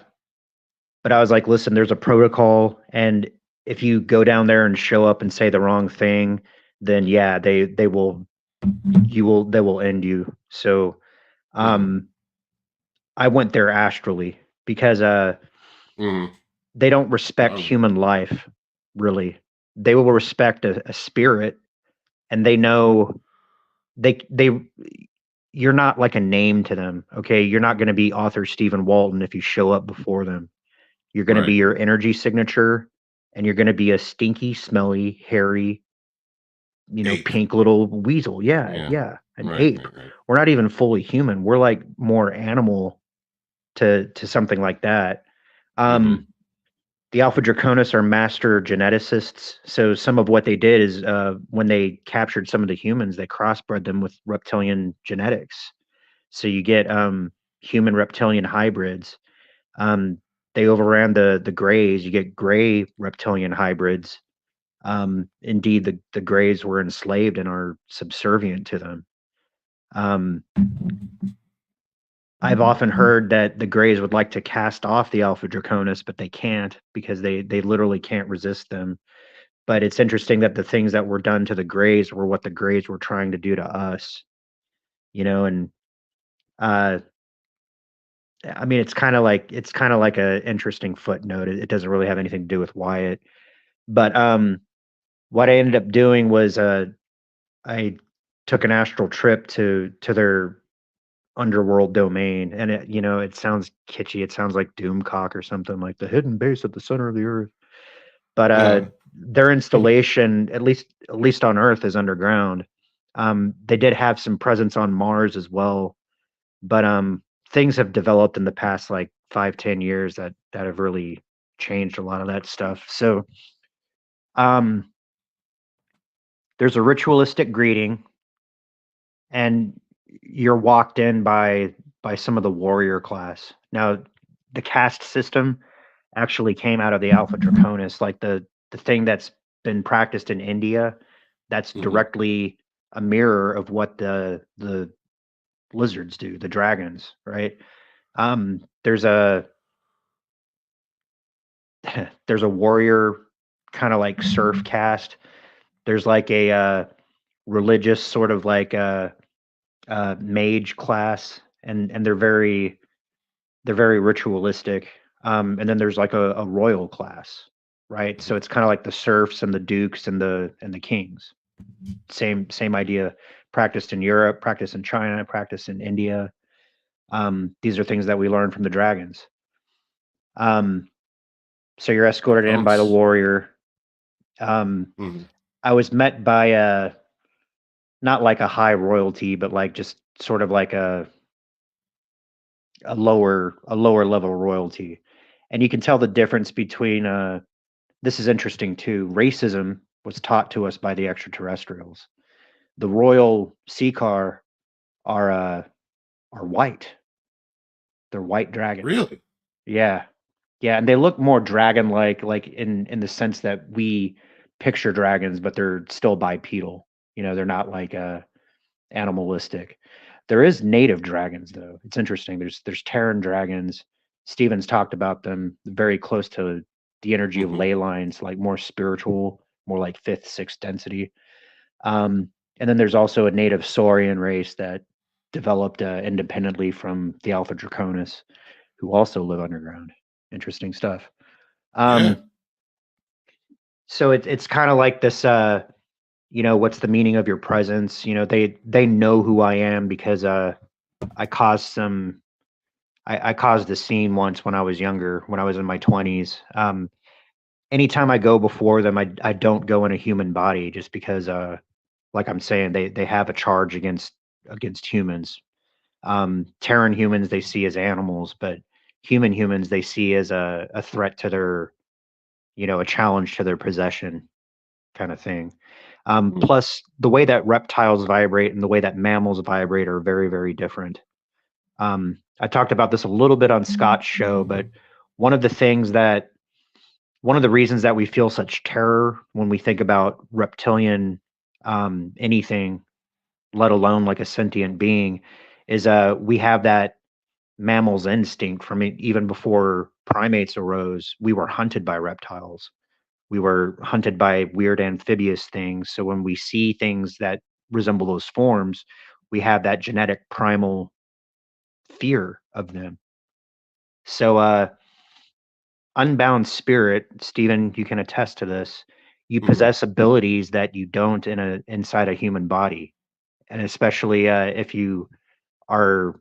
but I was like, listen, there's a protocol, and if you go down there and show up and say the wrong thing, then yeah, they will they will end you. So Mhm. I went there astrally because Mhm. they don't respect Oh, human life, really. They will respect a spirit, and they know they you're not like a name to them. Okay, you're not going to be author Stephen Walton if you show up before them. You're going to be right. your energy signature, and you're going to be a stinky, smelly, hairy, Ape. pink little weasel. Yeah, Yeah. yeah, an Right, ape. right, right. We're not even fully human. We're like more animal to something like that. Mhm. Um, the Alpha Draconis are master geneticists. So some of what they did is when they captured some of the humans, they crossbred them with reptilian genetics. So you get human reptilian hybrids. Um, they overran the grays. You get gray reptilian hybrids. Indeed, the grays were enslaved and are subservient to them. Um, I've often heard that the grays would like to cast off the Alpha Draconis, but they can't because they literally can't resist them. But it's interesting that the things that were done to the grays were what the grays were trying to do to us. And uh, I mean, it's kind of like a interesting footnote. It doesn't really have anything to do with Wyatt. But what I ended up doing was I took an astral trip to their underworld domain, and it sounds kitschy. It sounds like Doomcock or something, like the hidden base at the center of the earth. But Yeah. their installation, at least on Earth, is underground. They did have some presence on Mars as well, but things have developed in the past like 5-10 years that have really changed a lot of that stuff. So um, there's a ritualistic greeting, and you're walked in by some of the warrior class. Now, the caste system actually came out of the Alpha Draconis, like the thing that's been practiced in India. That's Mhm. directly a mirror of what the lizards do, the dragons, right? There's a there's a warrior kind of like surf caste. There's like a religious sort of like mage class, and they're very ritualistic. And then there's like a royal class, right? So it's kind of like the serfs and the dukes and the kings. Same idea. Practiced in Europe, practiced in China, practiced in India. These are things that we learn from the dragons. Um, so you're escorted in by the Sounds. warrior. Um, Mhm. I was met by not like a high royalty, but like just sort of like a lower level royalty. And you can tell the difference between this is interesting too. Racism was taught to us by the extraterrestrials. The royal Seekar are are white. They're white dragons. Really? Yeah. Yeah, and they look more dragon like in the sense that we picture dragons, but they're still bipedal. They're not like animalistic. There is native dragons though. It's interesting. There's Terran dragons. Stevens talked about them, very close to the energy of Mhm. ley lines, like more spiritual, more like fifth, sixth density. And then there's also a native Saurian race that developed independently from the Alpha Draconis, who also live underground. Interesting stuff. Yeah. Um, so it's kind of like this. What's the meaning of your presence? They know who I am because I caused some. I caused a scene once when I was younger, when I was in my 20s. Anytime I go before them, I don't go in a human body just because like I'm saying, they have a charge against humans. Terran humans they see as animals, but human humans they see as a threat to their, a challenge to their possession kind of thing. Plus, the way that reptiles vibrate and the way that mammals vibrate are very, very different. I talked about this a little bit on Scott's show, but one of the things that one of the reasons that we feel such terror when we think about reptilian anything, let alone like a sentient being, is we have that mammal's instinct from even before primates arose. We were hunted by reptiles. We were hunted by weird amphibious things. So when we see things that resemble those forms, we have that genetic primal fear of them. So unbound spirit, Stephen, you can attest to this. You possess abilities that you don't inside a human body, and especially if you are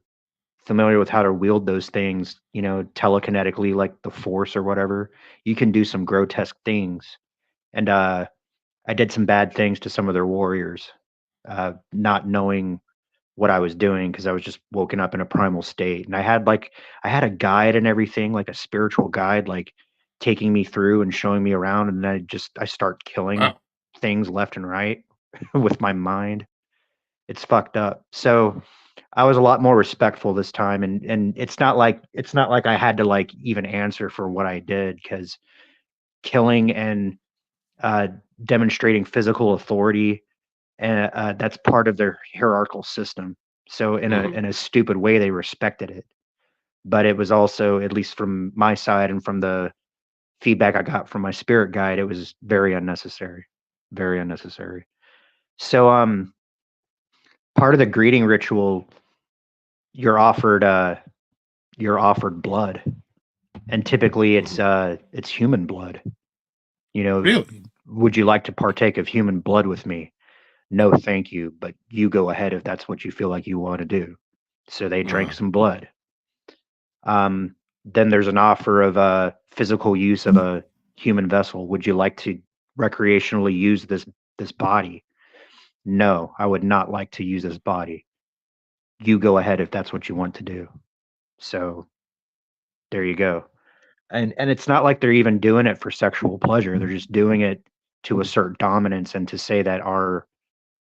familiar with how to wield those things, telekinetically, like the Force or whatever. You can do some grotesque things, and I did some bad things to some of their warriors, not knowing what I was doing because I was just woken up in a primal state. And I had a guide and everything, like a spiritual guide, like taking me through and showing me around. And then I start killing Wow. things left and right with my mind. It's fucked up. So I was a lot more respectful this time. And it's not like I had to like even answer for what I did, because killing and uh, demonstrating physical authority, and that's part of their hierarchical system. So in a stupid way, they respected it, but it was also, at least from my side and from the feedback I got from my spirit guide, it was very unnecessary, very unnecessary. So part of the greeting ritual, you're offered blood, and typically it's human blood. Really? Would you like to partake of human blood with me? No, thank you, but you go ahead if that's what you feel like you want to do. So they drank Wow. some blood. Then there's an offer of physical use of a human vessel. Would you like to recreationally use this body? No, I would not like to use this body. You go ahead if that's what you want to do. So there you go. And it's not like they're even doing it for sexual pleasure. They're just doing it to assert dominance and to say that our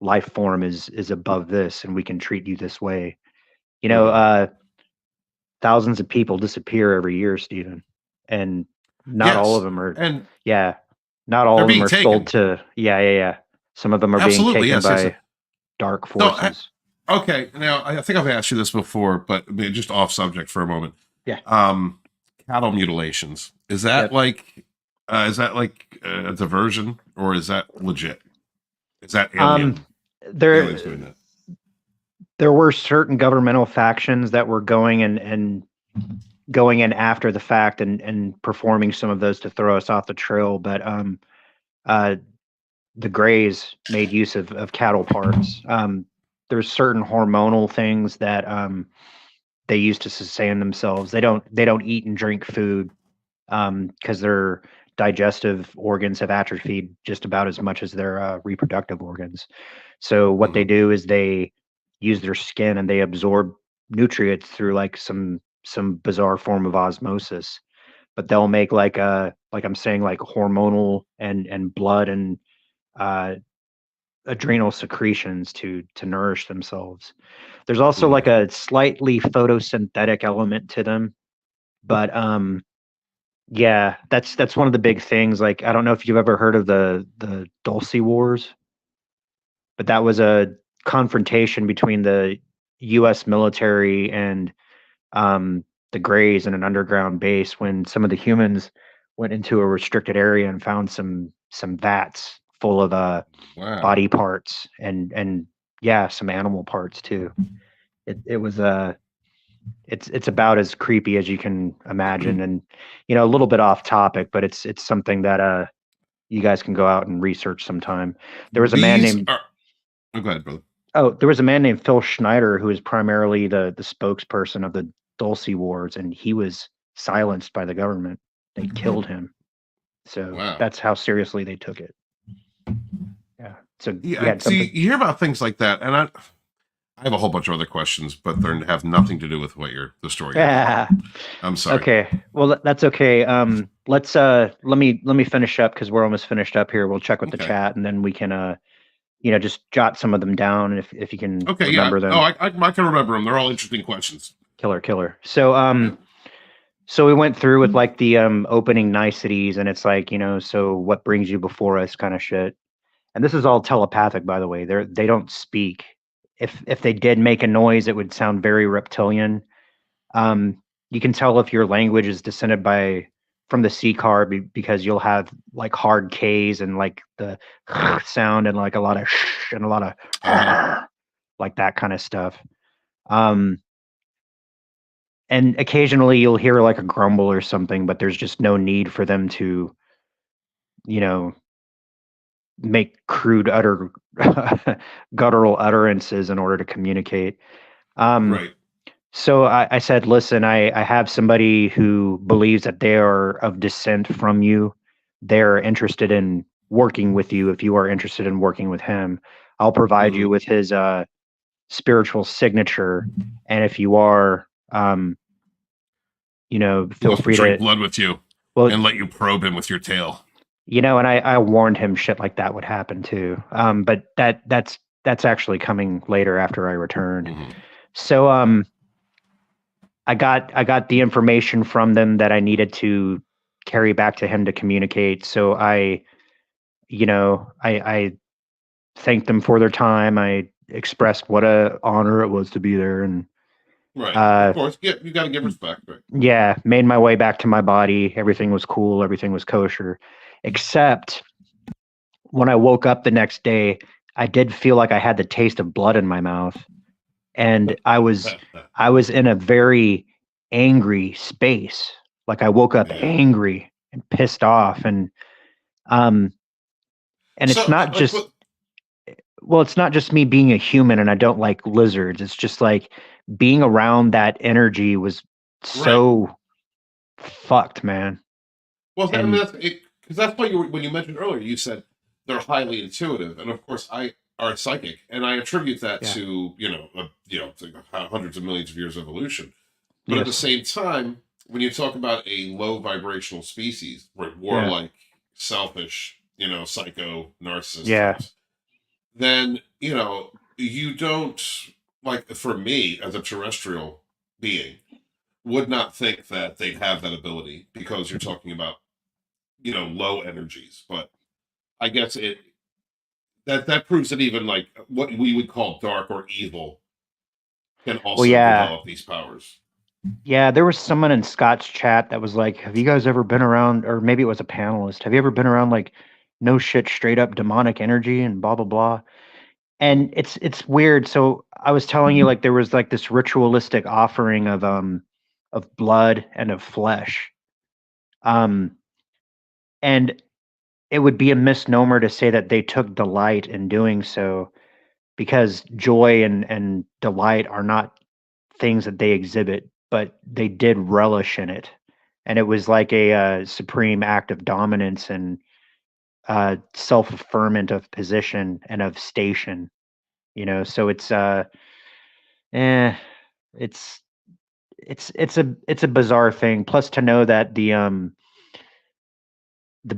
life form is above this and we can treat you this way. You know, thousands of people disappear every year, Stephen, and not all of Yes. them are. And Yeah, not all they're of them being are sold taken. to. Yeah. Some of them are being Absolutely. taken Yes. Yes. by dark So, forces. okay. Now, I think I've asked you this before, but just off subject for a moment. Yeah. Cattle mutilations. Is that Yep. like, a diversion, or is that legit? Is that alien? There Aliens doing that? there were certain governmental factions that were and going in after the fact and performing some of those to throw us off the trail, but uh, the Greys made use of cattle parts. There's certain hormonal things that they use to sustain themselves. They don't eat and drink food because their digestive organs have atrophied just about as much as their reproductive organs. So what they do is they use their skin and they absorb nutrients through like some bizarre form of osmosis. But they'll make like I'm saying, like hormonal and blood and uh, adrenal secretions to nourish themselves. There's also like a slightly photosynthetic element to them, but yeah, that's one of the big things. Like I don't know if you've ever heard of the Dulce Wars, but that was a confrontation between the U.S. military and the Greys in an underground base when some of the humans went into a restricted area and found some vats full of Wow. body parts and yeah, some animal parts too. It was it's about as creepy as you can imagine, and a little bit off topic, but it's something that you guys can go out and research sometime. There was a man These named are. Oh, go ahead, brother. there was a man named Phil Schneider who is primarily the spokesperson of the Dulce Wars, and he was silenced by the government. They killed him. So Wow. that's how seriously they took it. Yeah. So you Yeah. had See, something. you hear about things like that, and I have a whole bunch of other questions, but they have nothing to do with the story. Yeah. I'm sorry. Okay. Well, that's okay. Let's let me finish up because we're almost finished up here. We'll check with the Okay. chat and then we can just jot some of them down if you can Okay, remember them. Oh, I can remember them. They're all interesting questions. Killer. So we went through with like the opening niceties, and it's like, so what brings you before us kind of shit. And this is all telepathic, by the way. They don't speak. If they did make a noise, it would sound very reptilian. You can tell if your language is descended from the C card because you'll have like hard K's and like the sound and like a lot of sh and a lot of like that kind of stuff. And occasionally you'll hear like a grumble or something, but there's just no need for them to, make crude guttural utterances in order to communicate. Right. So I said, listen, I have somebody who believes that they are of descent from you. They're interested in working with you. If you are interested in working with him, I'll provide you with his spiritual signature. And if you are, feel free to drink blood with you and let you probe him with your tail. And I warned him shit like that would happen too. But that's actually coming later after I returned. So I got the information from them that I needed to carry back to him to communicate. So I thanked them for their time. I expressed what a honor it was to be there, and right, of course, you got to give respect. Right? Yeah, made my way back to my body. Everything was cool. Everything was kosher, except when I woke up the next day, I did feel like I had the taste of blood in my mouth, and I was in a very angry space. Like I woke up angry and pissed off, and it's not just it's not just me being a human and I don't like lizards. It's just like being around that energy was so fucked, man. Well, that's why when you mentioned earlier, you said they're highly intuitive, and of course, are psychic, and I attribute that to hundreds of millions of years of evolution. But at the same time, when you talk about a low vibrational species, warlike, selfish, psycho, narcissist, then you don't, like, for me as a terrestrial being, would not think that they'd have that ability because you're talking about low energies. But I guess that proves that even like what we would call dark or evil can also develop these powers. Yeah, there was someone in Scott's chat that was like, have you guys ever been around, or maybe it was a panelist, have you ever been around like no shit straight up demonic energy and blah blah blah? And it's weird. So I was telling you, like, there was like this ritualistic offering of blood and of flesh. And it would be a misnomer to say that they took delight in doing so, because joy and delight are not things that they exhibit, but they did relish in it. And it was like a supreme act of dominance and self-affirmment of position and of station, so it's it's a bizarre thing. Plus, to know that the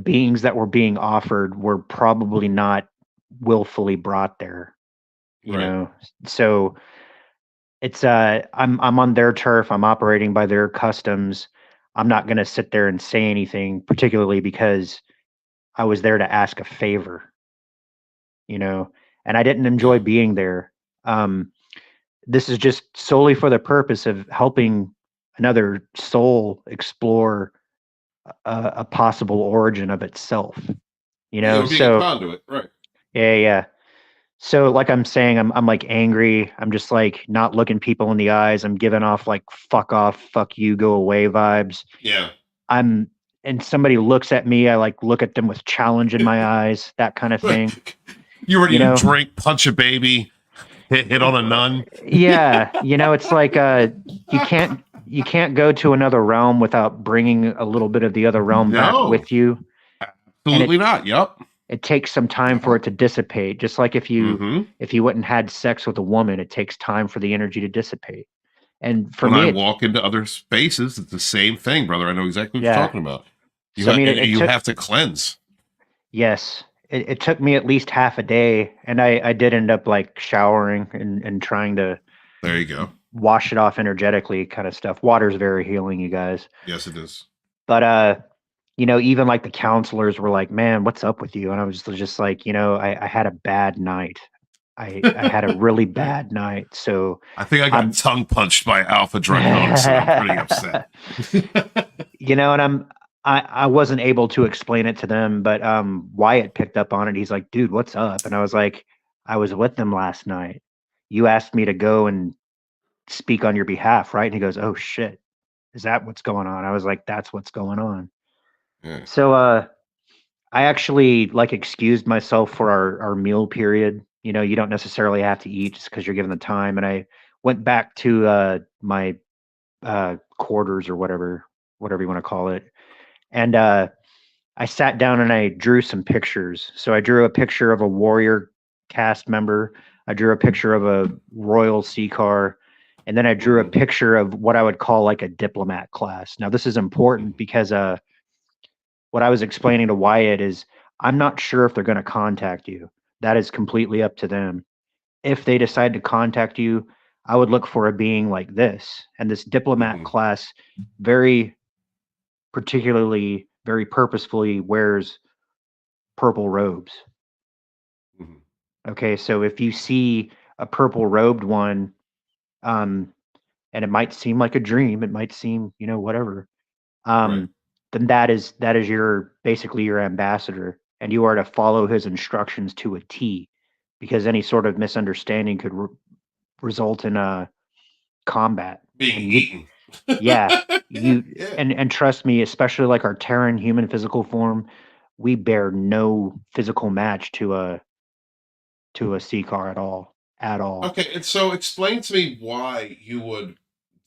beings that were being offered were probably not willfully brought there, so it's I'm on their turf. I'm operating by their customs. I'm not going to sit there and say anything, particularly because I was there to ask a favor, and I didn't enjoy being there. This is just solely for the purpose of helping another soul explore a possible origin of itself, being a conduit, right? Yeah. So like I'm saying, I'm like angry. I'm just like not looking people in the eyes. I'm giving off like fuck off, fuck you, go away vibes. Yeah. And somebody looks at me, I like look at them with challenge in my eyes, that kind of thing. You ready to drink, punch a baby, hit on a nun? Yeah. It's like you can't go to another realm without bringing a little bit of the other realm back with you. Absolutely not. Yep. it takes some time for it to dissipate. Just like if you went and had sex with a woman, it takes time for the energy to dissipate. And for when me, I walk into other spaces, it's the same thing, brother. I know exactly what you're talking about. You, So, I mean, it took, have to cleanse. yes, it took me at least half a day, and I did end up like showering and trying to There you go. wash it off energetically, kind of stuff. Water's very healing, you guys. Yes, it is. But you know, even like the counselors were like, "Man, what's up with you?" And I was just like, you know, I had a bad night. I had a really bad night. So I think I got tongue punched by Alpha Dracon, so I'm pretty upset. You know, and I wasn't able to explain it to them, but Wyatt picked up on it. He's like, "Dude, what's up?" And I was like, "I was with them last night. You asked me to go and speak on your behalf, right?" And he goes, "Oh shit. Is that what's going on?" I was like, "That's what's going on." Yeah. So I actually like excused myself for our meal period. You know, you don't necessarily have to eat just because you're given the time. And I went back to my quarters or whatever you want to call it. And I sat down and I drew some pictures. So I drew a picture of a warrior cast member. I drew a picture of a royal sea car. And then I drew a picture of what I would call like a diplomat class. Now, this is important because what I was explaining to Wyatt is I'm not sure if they're going to contact you. That is completely up to them. If they decide to contact you, I would look for a being like this. And this diplomat class very particularly, very purposefully wears purple robes. Okay, so if you see a purple robed one, and it might seem like a dream, it might seem, you know, whatever. Then that is your basically your ambassador, and you are to follow his instructions to a T, because any sort of misunderstanding could result in a combat. Being eaten. Yeah, and trust me, especially like our Terran human physical form, we bear no physical match to a sea car at all. Okay, and so explain to me why you would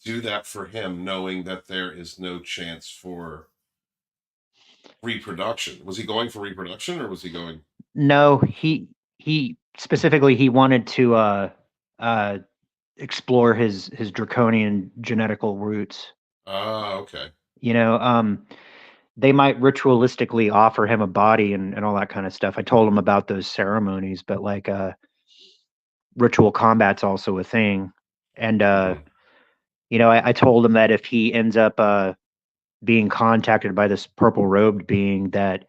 do that for him, knowing that there is no chance for reproduction. Was he going for reproduction, or was he going? No, he specifically he wanted to explore his draconian genetical roots. Ah, okay. You know, they might ritualistically offer him a body and all that kind of stuff. I told him about those ceremonies, but like ritual combat's also a thing. And you know, I told him that if he ends up being contacted by this purple robed being, that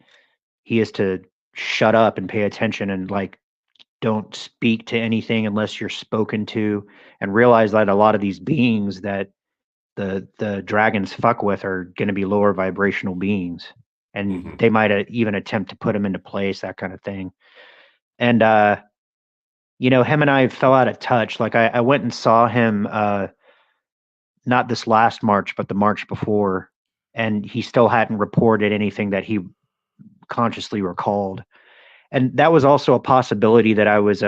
he is to shut up and pay attention and like don't speak to anything unless you're spoken to, and realize that a lot of these beings that the dragons fuck with are going to be lower vibrational beings, and they might even attempt to put him into place, that kind of thing. And you know, him and I fell out of touch. Like I went and saw him not this last March, but the March before, and he still hadn't reported anything that he consciously recalled. And that was also a possibility that I was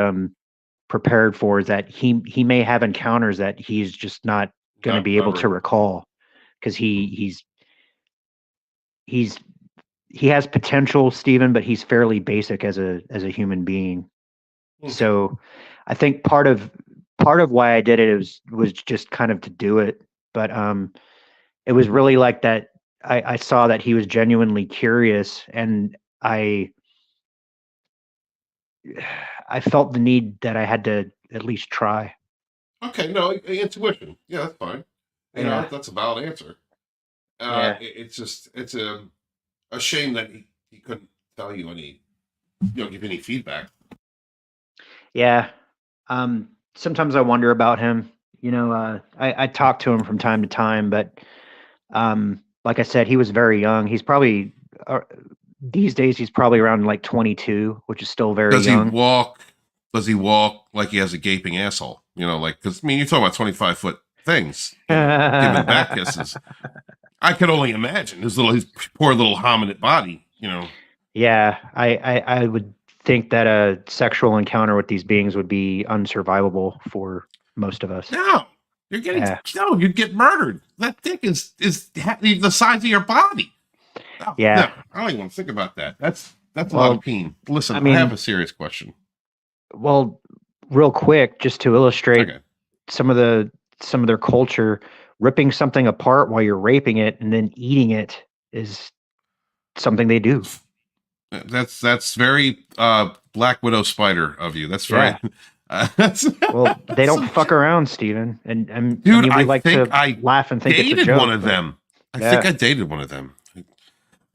prepared for, is that he may have encounters that he's just not going to be able to recall, because he has potential, Stephen, but he's fairly basic as a human being. So I think part of why I did it was just kind of to do it. But it was really like that. I saw that he was genuinely curious, and I felt the need that I had to at least try. Okay, no, intuition. Yeah, that's fine. You know, that's a valid answer. It's just, it's a shame that he couldn't tell you any, give any feedback. Yeah. Sometimes I wonder about him. You know, I talk to him from time to time, but like I said, he was very young. He's probably these days he's probably around like 22, which is still very young. Does he walk like he has a gaping asshole? You know, like, because I mean, you're talking about 25-foot things, giving back kisses. I could only imagine his poor little hominid body. You know. Yeah, I would think that a sexual encounter with these beings would be unsurvivable for most of us. No, you're getting you'd get murdered. That dick is the size of your body. Oh, yeah, no, I don't even want to think about that. That's That's a lot of Well, pain. Listen, I I have mean, a serious question. well, real quick, just to illustrate Okay. some of their culture, ripping something apart while you're raping it and then eating it is something they do. That's very Black Widow spider of you. That's very Yeah. that's, Well, they that's don't so fuck around, Steven. And I dude, mean, we I like think to I laugh and think it's a dated one joke, of but them. I think yeah. I dated one of them.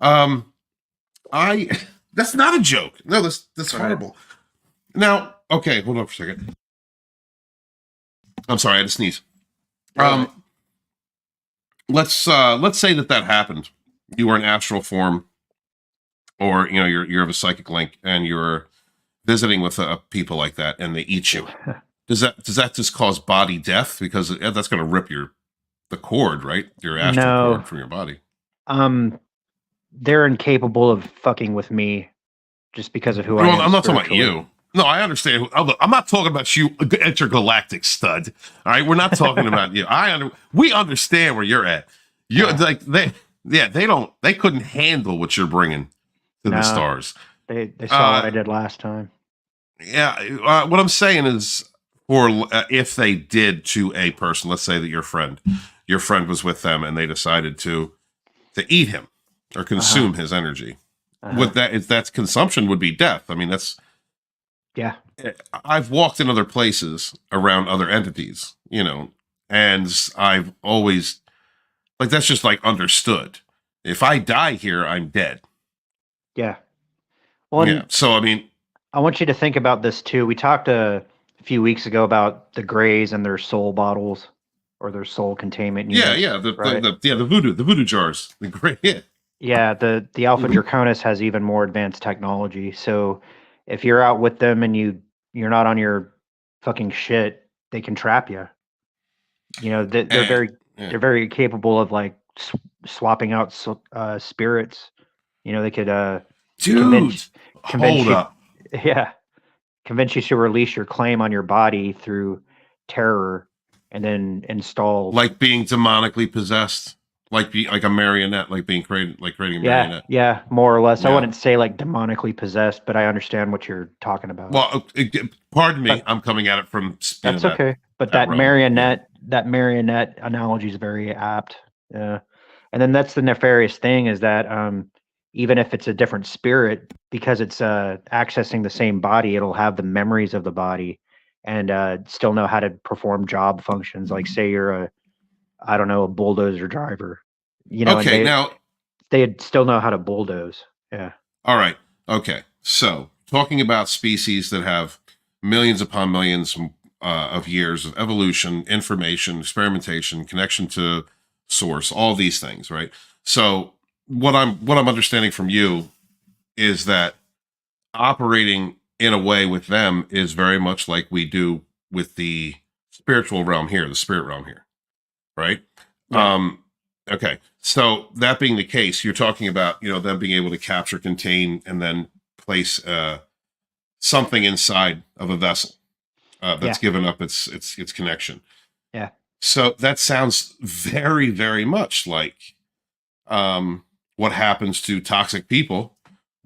Um I that's not a joke. No, that's Right. horrible. Now, okay, hold on for a second. I'm sorry, I had to sneeze. Right. Let's say that happened. You were in astral form, or you know you're of a psychic link, and you're visiting with people like that, and they eat you. Does that just cause body death? Because that's going to rip the cord, right? Your astral No. cord from your body. They're incapable of fucking with me just because of who I Well, am I'm not talking about spiritually. you. No, I understand. I'm not talking about you, intergalactic stud. All right, we're not talking about you. We understand where you're at. You're like they couldn't handle what you're bringing to the No. stars. They saw what I did last time. Yeah, what I'm saying is, for if they did to a person, let's say that your friend was with them and they decided to eat him or consume his energy, would that's consumption would be death. I mean, that's Yeah. I've walked in other places around other entities, you know, and I've always like that's just like understood. If I die here, I'm dead. Yeah. Well, Yeah. So I mean, I want you to think about this too. We talked a few weeks ago about the Greys and their soul bottles or their soul containment units. the voodoo jars, the great Yeah, the Alpha Draconis has even more advanced technology. So if you're out with them and you're not on your fucking shit, they can trap you. You know, they're very capable of like swapping out spirits. You know, they could dude. convince Hold you, up. yeah, convince you to release your claim on your body through terror, and then install Like being demonically possessed, like a marionette, like creating a marionette. Yeah, more or less. I Yeah. wouldn't say like demonically possessed, but I understand what you're talking about. Well, pardon me, But I'm coming at it from that's okay. But that that realm, marionette analogy is very apt. Yeah. And then that's the nefarious thing is that even if it's a different spirit, because it's accessing the same body, it'll have the memories of the body and still know how to perform job functions. Like say you're I don't know, a bulldozer driver. You know, Okay, and now they'd still know how to bulldoze. Yeah. all right. Okay. So, talking about species that have millions upon millions of years of evolution, information, experimentation, connection to source, all these things, right? So, what I'm understanding from you is that operating in a way with them is very much like we do with the spiritual realm here, the spirit realm here, right? Yeah. Okay. So that being the case, you're talking about, you know, them being able to capture, contain, and then place something inside of a vessel that's given up its connection. Yeah. So that sounds very, very much like what happens to toxic people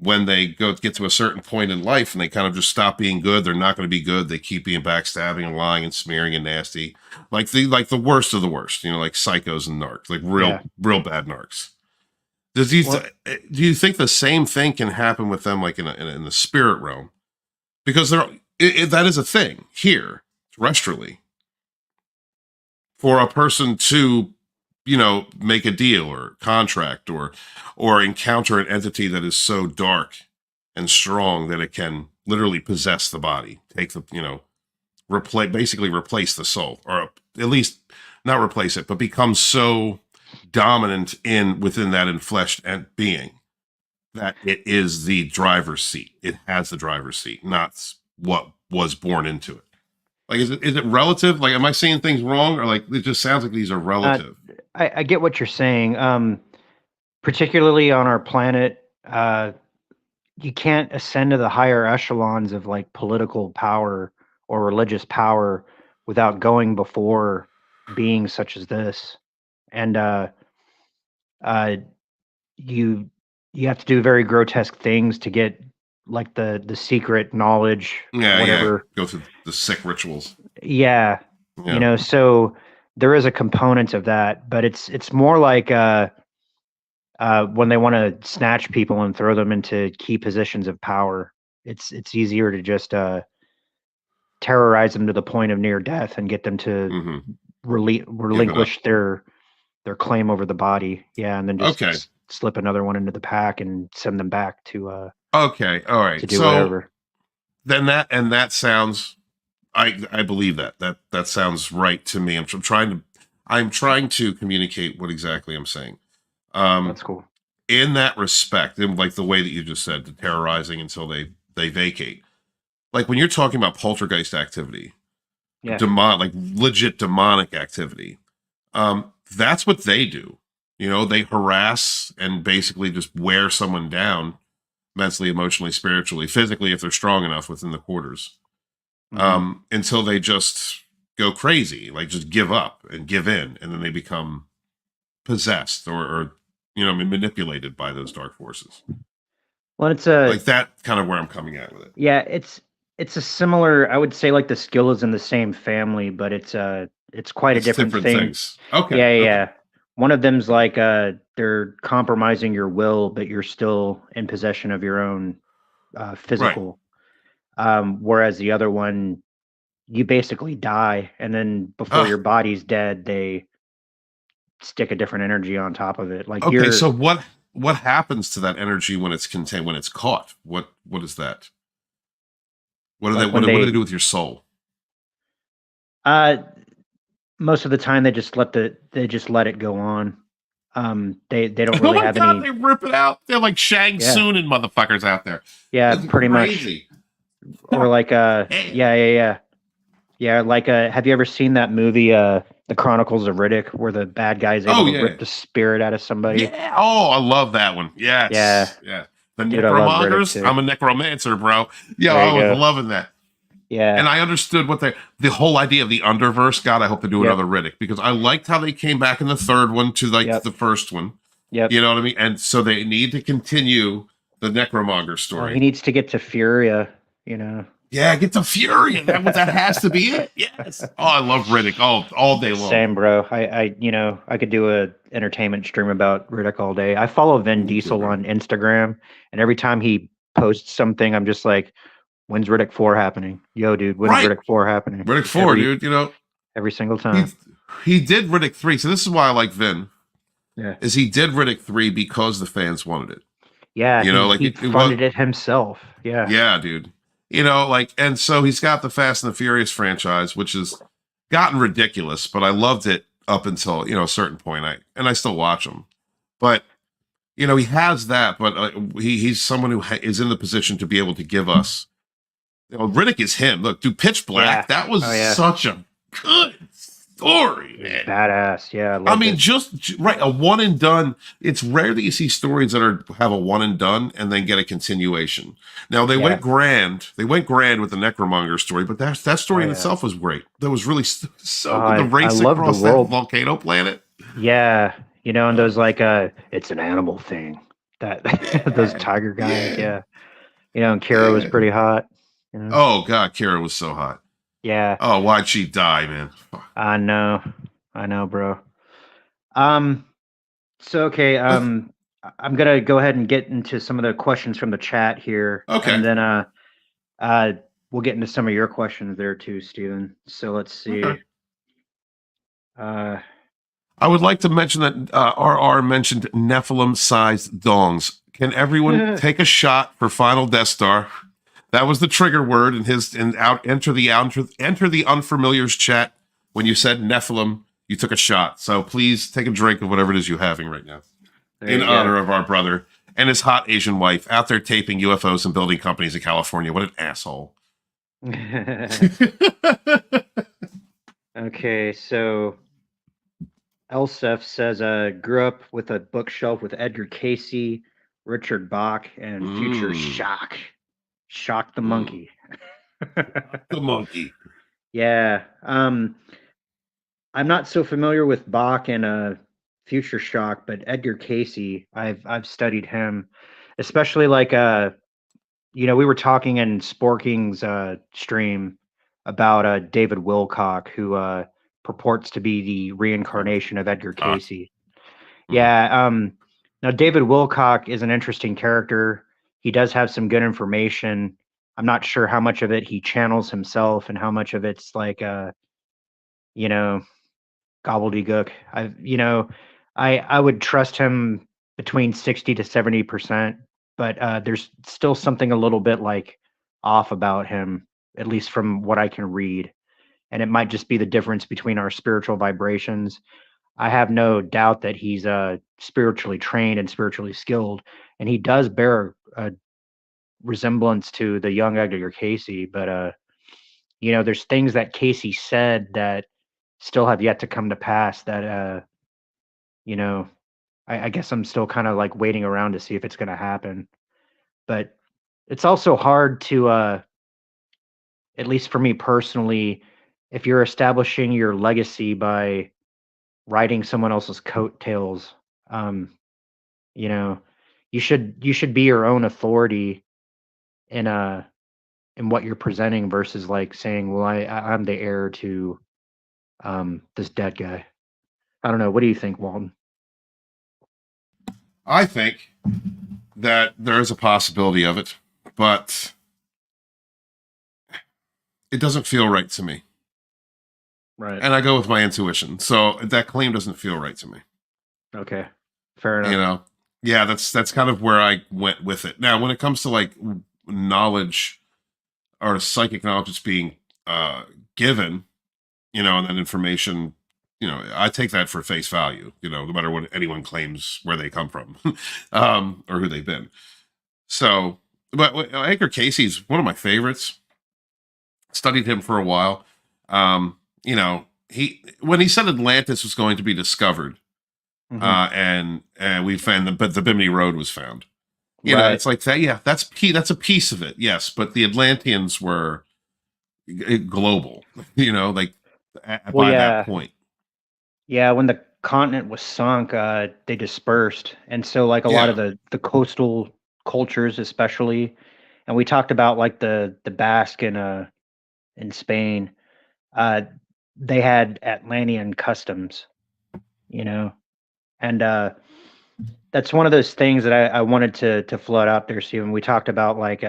when they get to a certain point in life and they kind of just stop being good. They're not going to be good. They keep being backstabbing and lying and smearing and nasty, like the worst of the worst. You know, like psychos and narcs, like real bad narcs. Do you think the same thing can happen with them, like in the spirit realm? Because that is a thing here terrestrially for a person to, you know, make a deal or contract or encounter an entity that is so dark and strong that it can literally possess the body, take the, you know, basically replace the soul, or at least not replace it, but become so dominant within that enfleshed being that it is the driver's seat. It has the driver's seat, not what was born into it. Like, is it relative? Like, am I saying things wrong, or like it just sounds like these are relative? I get what you're saying. Particularly on our planet, you can't ascend to the higher echelons of like political power or religious power without going before beings such as this. And you you have to do very grotesque things to get like the secret knowledge, Yeah, whatever. go through the sick rituals. Yeah, Yeah. so there is a component of that, but it's more like when they want to snatch people and throw them into key positions of power. It's easier to just terrorize them to the point of near death and get them to Hmm. relinquish their claim over the body. Yeah, and then just Okay. slip another one into the pack and send them back to Okay. All right. to do So whatever. then that sounds. I believe that sounds right to me. I'm trying to communicate what exactly I'm saying. That's cool. In that respect, in like the way that you just said, the terrorizing until they vacate. Like when you're talking about poltergeist activity, Yeah. like legit demonic activity, that's what they do. They harass and basically just wear someone down mentally, emotionally, spiritually, physically, if they're strong enough within the quarters, until they just go crazy, like just give up and give in, and then they become possessed or manipulated by those dark forces. Well, it's Like that kind of where I'm coming at with it. yeah, it's a similar. I would say like the skill is in the same family, but it's quite a It's different thing. things. Okay. Yeah, Okay. yeah. One of them's like they're compromising your will, but you're still in possession of your own physical. Whereas the other one, you basically die, and then before Ugh. your body's dead, they stick a different energy on top of it. Like Okay. you're So what happens to that energy when it's contained, when it's caught? What is that? What do like they when what do they they do with your soul? uh most of the time they just let it go on. They don't Oh really my have god, any. they rip it out. They're like Shang Yeah, Tsung and motherfuckers out there. yeah, It's pretty much. crazy. Or like yeah, like have you ever seen that movie The Chronicles of Riddick, where the bad guy is able Oh to yeah. rip the spirit out of somebody? Yeah. Oh, I love that one. Yeah, Yes. Yeah. The dude, I love Riddick necromongers. too. I'm a necromancer, bro. Yeah, There I you was go. loving that. Yeah. And I understood what the whole idea of the underverse. God, I hope to do Yep. another Riddick because I liked how they came back in the third one to like Yep. the first one. Yep. You know what I mean? And so they need to continue the necromonger story. Well, he needs to get to Furia. Yeah, get the Fury. That has to be it. Yes. Oh, I love Riddick all day long. Same, bro. I could do a entertainment stream about Riddick all day. I follow Vin Me too, Diesel bro. on Instagram, and every time he posts something, I'm just like, "When's Riddick 4 happening? Yo, dude, when's Right. Riddick 4 happening?" Riddick 4, dude. Every single he time. he did Riddick 3. So this is why I like Vin. Yeah. Is he did Riddick 3 because the fans wanted it. Yeah, Like he it funded it himself. Yeah. Yeah, dude. And so he's got the Fast and the Furious franchise, which has gotten ridiculous, but I loved it up until, a certain point. I still watch them. But, he has that, but he's someone who is in the position to be able to give us, Riddick is him. Look, dude, Pitch Black, Yeah. that was such a good story, man. Badass. Yeah. I mean, just right, a one and done. It's rare that you see stories that have a one and done and then get a continuation. Now they went grand. They went grand with the Necromonger story, but that story in itself was great. That was really so good. The race love the across that world. volcano planet. Yeah. And those like it's an animal thing. That those tiger guys. Yeah. And Kira was pretty hot. Oh God, Kara was so hot. Yeah. Oh, why'd she die, man? I know, bro. So okay, I'm gonna go ahead and get into some of the questions from the chat here. Okay. And then we'll get into some of your questions there too, Steven. So let's see. Okay. Uh I would like to mention that RR mentioned Nephilim-sized dongs. Can everyone take a shot for Final Death Star? That was the trigger word enter the unfamiliar's chat. When you said Nephilim, you took a shot. So please take a drink of whatever it is you're having right now. In honor of our brother and his hot Asian wife out there taping UFOs and building companies in California. What an asshole. Okay, so Elsef says grew up with a bookshelf with Edgar Casey, Richard Bach, and Future Shock the Monkey. The monkey. Yeah. I'm not so familiar with Bach and Future Shock, but Edgar Casey, I've studied him. especially like we were talking in Sporking's stream about David Wilcock, who purports to be the reincarnation of Edgar Casey. Yeah. Now David Wilcock is an interesting character. He does have some good information. I'm not sure how much of it he channels himself and how much of it's like you know, gobbledygook. I would trust him between 60 to 70%, but there's still something a little bit like off about him, at least from what I can read. And it might just be the difference between our spiritual vibrations. I have no doubt that he's spiritually trained and spiritually skilled, and he does bear a resemblance to the young Edgar Casey. But there's things that Casey said that still have yet to come to pass. That I guess I'm still kind of like waiting around to see if it's going to happen. But it's also hard to, at least for me personally, if you're establishing your legacy by riding someone else's coattails, you know, you should be your own authority in what you're presenting versus like saying, well, I'm the heir to this dead guy. I don't know. What do you think, Walton? I think that there is a possibility of it, but it doesn't feel right to me. Right. And I go with my intuition. So that claim doesn't feel right to me. Okay. Fair enough. Yeah, that's kind of where I went with it. Now, when it comes to like knowledge or psychic knowledge that's being given, and that information, I take that for face value, no matter what anyone claims where they come from or who they've been. So, but Edgar Casey's one of my favorites. Studied him for a while. When he said Atlantis was going to be discovered, and we found the Bimini Road was found. It's like that. Yeah, that's a piece of it. Yes, but the Atlanteans were global. By that point. Yeah, when the continent was sunk, they dispersed, and so like a lot of the coastal cultures, especially, and we talked about like the Basque in Spain. They had Atlantean customs, and that's one of those things that I wanted to float out there, Stephen. We talked about like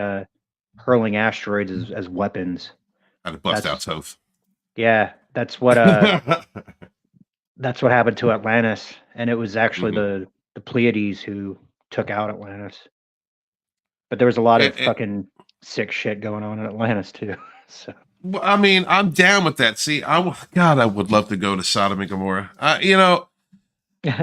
hurling asteroids as weapons. I'd have bust out Toth. Yeah, that's what that's what happened to Atlantis, and it was actually the Pleiades who took out Atlantis. But there was a lot of fucking sick shit going on in Atlantis too. So. I mean, I'm down with that. See, I would love to go to Sodom and Gomorrah.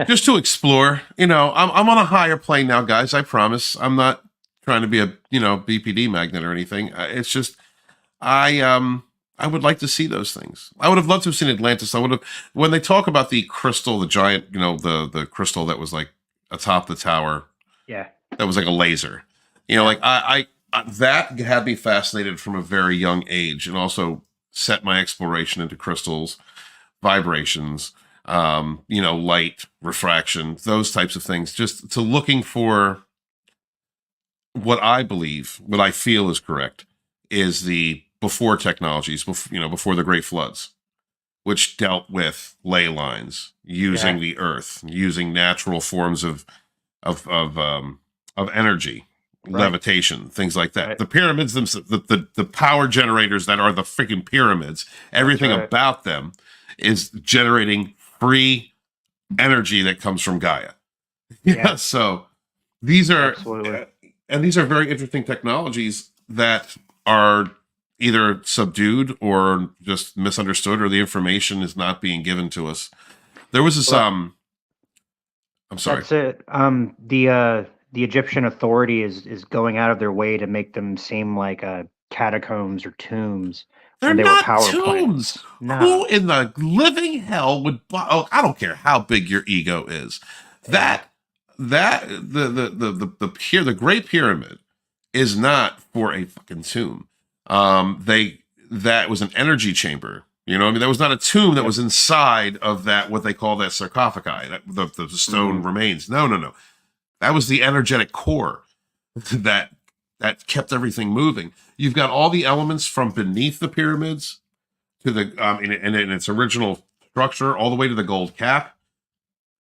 Just to explore. I'm on a higher plane now, guys. I promise. I'm not trying to be a BPD magnet or anything. It's just I would like to see those things. I would have loved to have seen Atlantis. When they talk about the crystal, the giant, the crystal that was like atop the tower. Yeah. That was like a laser. Like that had me fascinated from a very young age, and also set my exploration into crystals, vibrations, light, refraction, those types of things, just to looking for what I feel is correct, is the before technologies, before the Great Floods, which dealt with ley lines, using the earth, using natural forms of energy. Right. Levitation, things like that. Right. The pyramids themselves, the power generators that are the freaking pyramids, everything about them is generating free energy that comes from Gaia. Yeah. So these are, and these are very interesting technologies that are either subdued or just misunderstood, or the information is not being given to us. There was this, I'm sorry. That's it. The Egyptian authority is going out of their way to make them seem like catacombs or tombs. They're not power tombs. No. Who in the living hell would? I don't care how big your ego is. The Great Pyramid is not for a fucking tomb. That was an energy chamber. That was not a tomb that was inside of that, what they call that sarcophagi, the stone remains. No. That was the energetic core. that kept everything moving. You've got all the elements from beneath the pyramids to the in its original structure, all the way to the gold cap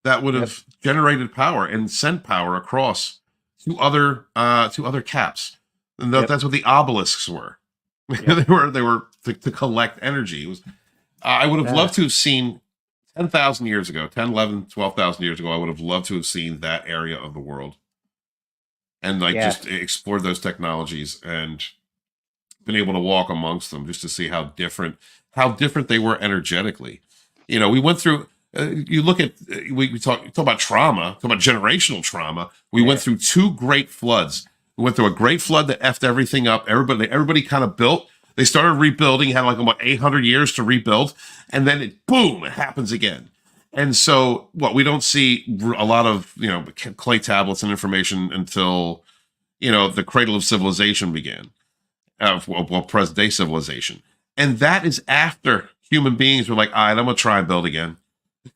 that would have generated power and sent power across to other caps. And that's what the obelisks were. Yep. they were to collect energy. It was I would have loved to have seen 10,000 years ago, 10, 11, 12,000 years ago, I would have loved to have seen that area of the world and just explored those technologies and been able to walk amongst them just to see how different they were energetically. We went through, you look at, we talk about trauma, talk about generational trauma. We went through 2 great floods. We went through a great flood that effed everything up. Everybody kind of built. They started rebuilding, had like about 800 years to rebuild. And then boom, it happens again. And so we don't see a lot of, clay tablets and information until, the cradle of civilization began, present day civilization. And that is after human beings were like, all right, I'm going to try and build again.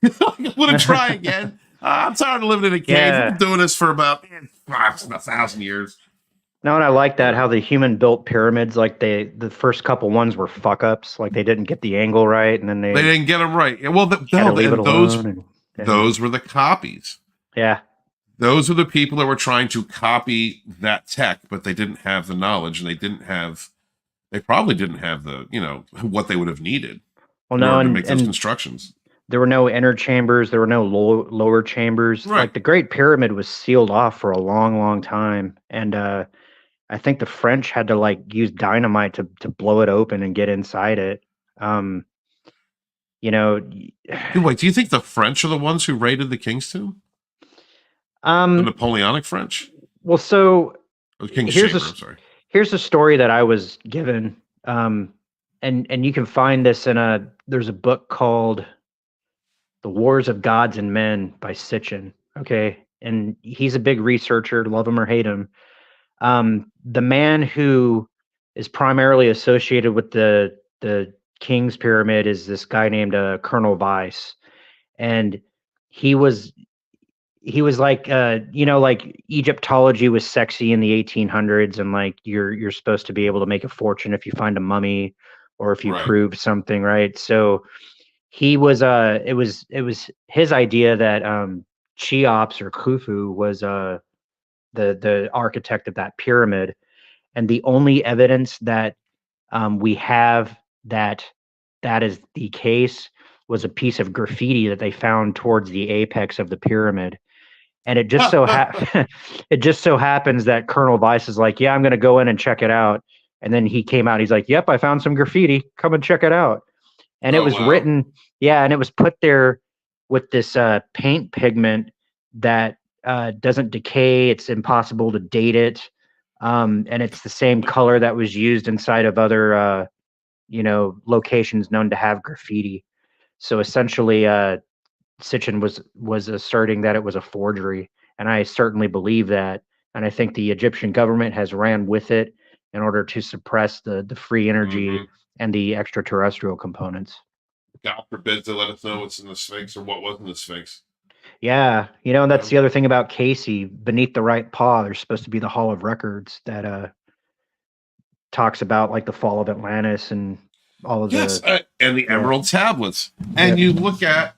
I'm going to try again. I'm tired of living in a cave. I've been doing this for about 1,000 years. No, and I like that, how the human built pyramids, like the first couple ones were fuck ups, like they didn't get the angle right, and then they didn't get them right. Well, those were the copies. Yeah. Those are the people that were trying to copy that tech, but they didn't have the knowledge, and they probably didn't have the, what they would have needed to make those constructions. There were no inner chambers. There were no lower chambers. Right. Like the Great Pyramid was sealed off for a long, long time. And I think the French had to use dynamite to blow it open and get inside it. Wait, do you think the French are the ones who raided the King's Tomb? The Napoleonic French? Well, so King's Chamber, I'm sorry. Here's a story that I was given. And you can find this there's a book called The Wars of Gods and Men by Sitchin. Okay. And he's a big researcher, love him or hate him. The man who is primarily associated with the King's Pyramid is this guy named Colonel Weiss. And he was like, like Egyptology was sexy in the 1800s. And like, you're supposed to be able to make a fortune if you find a mummy or if you prove something. Right. So he was, it was his idea that, Cheops or Khufu was, the architect of that pyramid. And the only evidence that, we have that is the case was a piece of graffiti that they found towards the apex of the pyramid. And it just so happens that Colonel Weiss is like, yeah, I'm going to go in and check it out. And then he came out, he's like, yep, I found some graffiti. Come and check it out. And it was written, and it was put there with this paint pigment that doesn't decay. It's impossible to date it. And it's the same color that was used inside of other, locations known to have graffiti. So essentially, Sitchin was asserting that it was a forgery, and I certainly believe that. And I think the Egyptian government has ran with it in order to suppress the free energy and the extraterrestrial components. God forbid to let us know what's in the Sphinx or what was in the Sphinx. Yeah, and that's the other thing about Casey. Beneath the right paw, there's supposed to be the Hall of Records that talks about like the fall of Atlantis and all of and the Emerald Tablets. And you look at,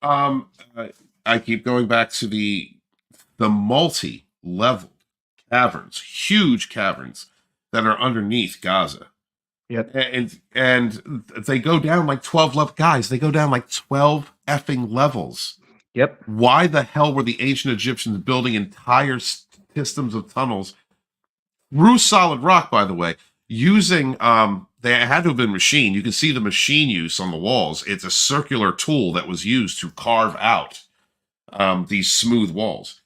I keep going back to the multi-level caverns, huge caverns that are underneath Gaza. Yep. And they go down like 12 level guys. They go down like 12 effing levels. Yep. Why the hell were the ancient Egyptians building entire systems of tunnels through solid rock, by the way, using, they had to have been machined. You can see the machine use on the walls. It's a circular tool that was used to carve out these smooth walls.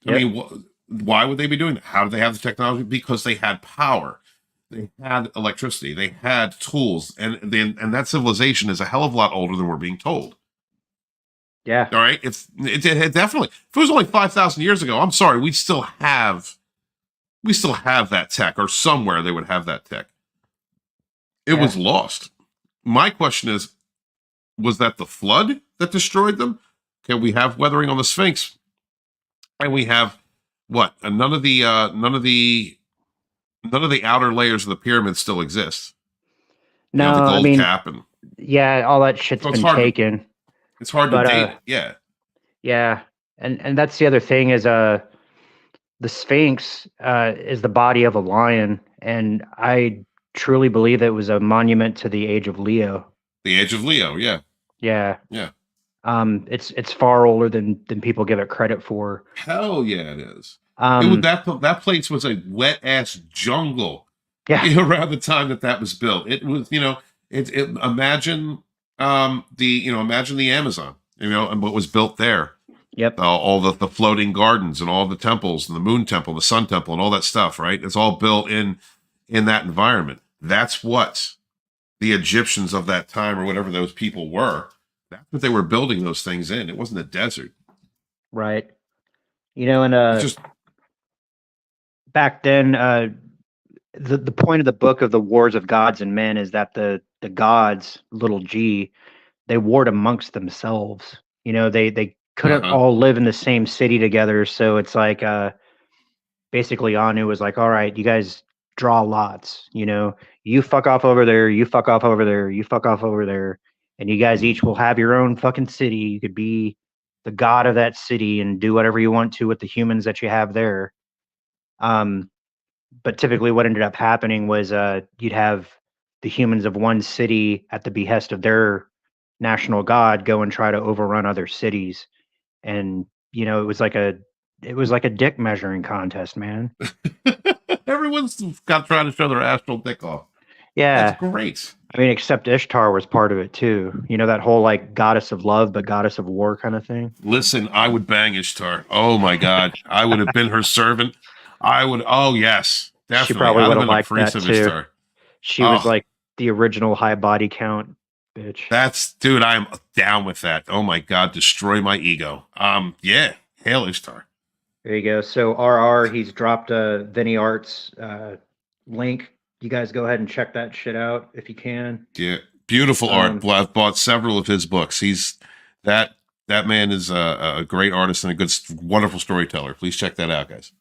Yep. I mean, why would they be doing that? How did they have the technology? Because they had power. They had electricity. They had tools. And that civilization is a hell of a lot older than we're being told. Yeah. All right. It definitely, if it was only 5,000 years ago, I'm sorry, we still have that tech, or somewhere they would have that tech. It was lost. My question is, was that the flood that destroyed them? Okay, we have weathering on the Sphinx, and we have what? And none of the outer layers of the pyramid still exist. No, The I gold mean, cap, and yeah, all that shit's so it's been hard. taken. It's hard to But date it. Yeah. yeah, and that's the other thing is the Sphinx is the body of a lion, and I truly believe it was a monument to the age of Leo. The Age of Leo. Yeah. Yeah. Yeah. It's far older than people give it credit for. Hell yeah, it is. It was that place was a wet ass jungle. Yeah. Around the time that was built, it was imagine imagine the Amazon, and what was built there. Yep. All the floating gardens and all the temples and the moon temple, the sun temple, and all that stuff. Right, it's all built in that environment. That's what the Egyptians of that time, or whatever those people were. That's what they were building those things in. It wasn't a desert. Right. And It's just back then, the point of the book of the Wars of Gods and Men is that the gods, little g, they warred amongst themselves. They couldn't all live in the same city together. So it's like basically Anu was like, all right, you guys draw lots. You fuck off over there, you fuck off over there, you fuck off over there. And you guys each will have your own fucking city. You could be the god of that city and do whatever you want to with the humans that you have there. But typically what ended up happening was you'd have the humans of one city at the behest of their national god go and try to overrun other cities. And, it was like a dick measuring contest, man. everyone's got trying to show their astral dick off. Yeah. That's great. I mean, except Ishtar was part of it too. That whole like goddess of love, but goddess of war kind of thing. Listen, I would bang Ishtar. Oh my God. I would have been her servant. I would. Oh yes. Definitely. She probably would have liked that too. Ishtar. She was like the original high body count bitch. Dude, I'm down with that. Oh my God. Destroy my ego. Yeah. Hail Ishtar. There you go. So RR, he's dropped a Vinny Arts link. You guys go ahead and check that shit out if you can. Yeah, beautiful art. I've bought several of his books. He's that man is a great artist and a wonderful storyteller. Please check that out, guys.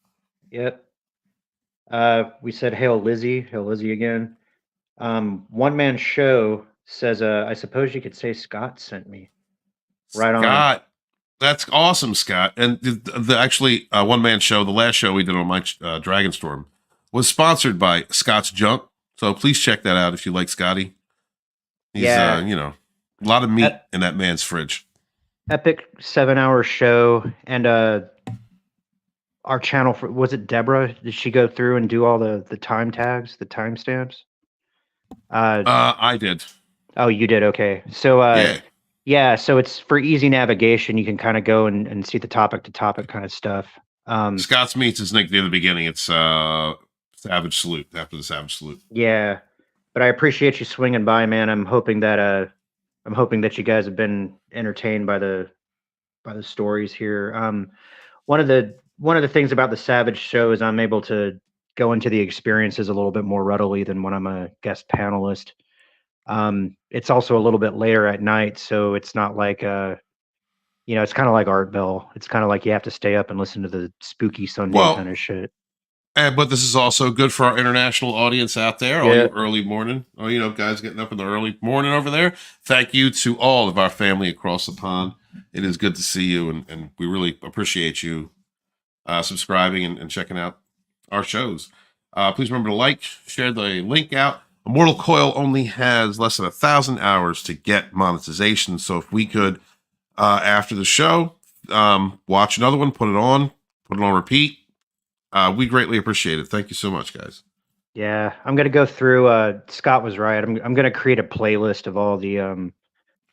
Yep. We said hail Lizzie again. One Man Show says, I suppose you could say Scott sent me. Right on. Scott, that's awesome, Scott. And actually, One Man Show, the last show we did on my Dragonstorm, was sponsored by Scott's Junk. So please check that out if you like Scotty. He's, a lot of meat in that man's fridge. Epic 7-hour show. And our channel, was it Deborah? Did she go through and do all the time tags, the timestamps? I did. Oh, you did? Okay. So, yeah, so it's for easy navigation. You can kind of go and see the topic to topic kind of stuff. Scott's Meats is nicked near the beginning. It's Savage Salute, after the Savage Salute. Yeah, but I appreciate you swinging by, man. I'm hoping that you guys have been entertained by the stories here. One of the things about the Savage show is I'm able to go into the experiences a little bit more readily than when I'm a guest panelist. It's also a little bit later at night, so it's not like it's kind of like Art Bell. It's kind of like you have to stay up and listen to the spooky Sunday kind of shit. But this is also good for our international audience out there, all you early morning, guys getting up in the early morning over there. Thank you to all of our family across the pond. It is good to see you, and we really appreciate you subscribing and checking out our shows. Please remember to like, share the link out. Immortal Coil only has less than 1,000 hours to get monetization, so if we could, after the show, watch another one, put it on repeat, we greatly appreciate it. Thank you so much, guys. Yeah, I'm gonna go through. Scott was right. I'm gonna create a playlist of all the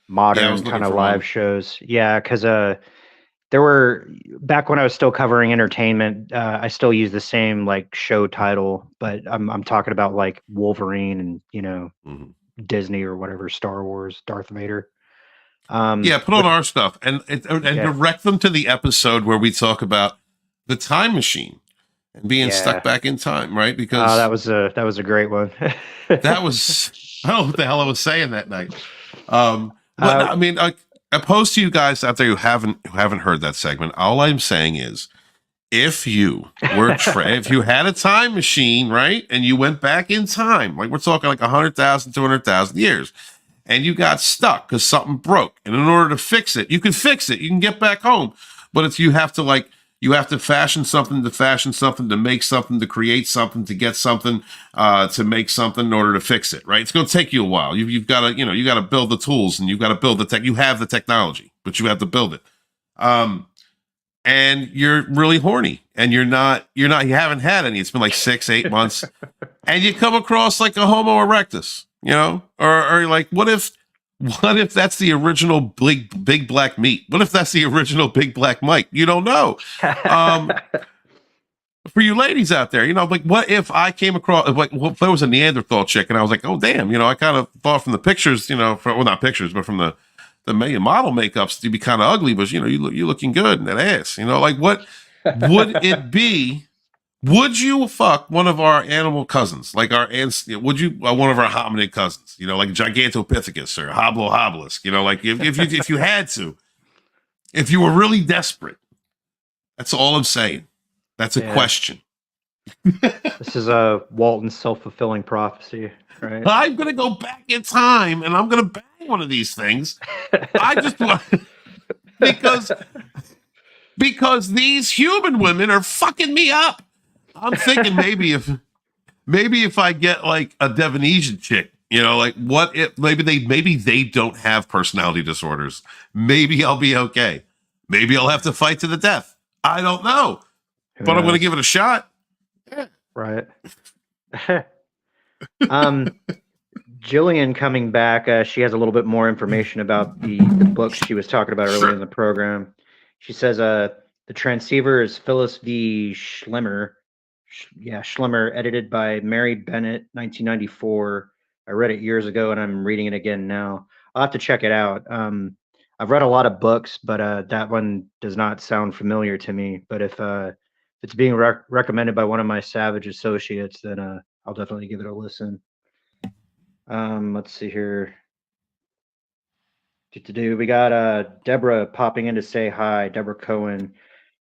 modern kind of live shows. Yeah, because there were, back when I was still covering entertainment, I still use the same like show title, but I'm talking about like Wolverine and Disney or whatever, Star Wars, Darth Vader. Put on our stuff and direct them to the episode where we talk about the time machine and being stuck back in time, right? Because that was a great one. That was, I don't know what the hell I was saying that night. I mean, opposed to you guys out there who haven't heard that segment, all I'm saying is if you if you had a time machine, right, and you went back in time, like we're talking like 100,000, 200,000 years, and you got stuck because something broke, and in order to fix it, you can fix it, you can get back home, but it's you have to fashion something to make something, to create something, to get something, to make something in order to fix it, right? It's going to take you a while. You've got to, you got to build the tools, and you've got to build the tech. You have the technology, but you have to build it. And you're really horny, and you haven't had any. It's been like 6-8 months, and you come across like a Homo erectus, or like, what if that's the original big black meat? What if that's the original Big Black Mike? You don't know. For you ladies out there, like, what if I came across, like, what if there was a Neanderthal chick, and I was like, oh damn, I kind of thought from the pictures, not pictures, but from the model makeups, to be kind of ugly, but you're looking good in that ass. Like, what would it be? Would you fuck one of our animal cousins, like our ants? Would you one of our hominid cousins? Like Gigantopithecus or Hoblohobolisk? Like if you had to, if you were really desperate. That's all I'm saying. That's a question. This is a Walton's self-fulfilling prophecy, right? I'm gonna go back in time, and I'm gonna bang one of these things. I just want because these human women are fucking me up. I'm thinking maybe if I get like a Devonesian chick, like, what if maybe they don't have personality disorders. Maybe I'll be okay. Maybe I'll have to fight to the death. I don't know, but I'm going to give it a shot. Right. Jillian coming back, she has a little bit more information about the book she was talking about earlier in the program. She says the transceiver is Phyllis V. Schlemmer. Schlemmer, edited by Mary Bennett, 1994. I read it years ago, and I'm reading it again now. I'll have to check it out. I've read a lot of books, but that one does not sound familiar to me. But if it's being recommended by one of my Savage associates, then I'll definitely give it a listen. Let's see here. We got Deborah popping in to say hi. Deborah Cohen,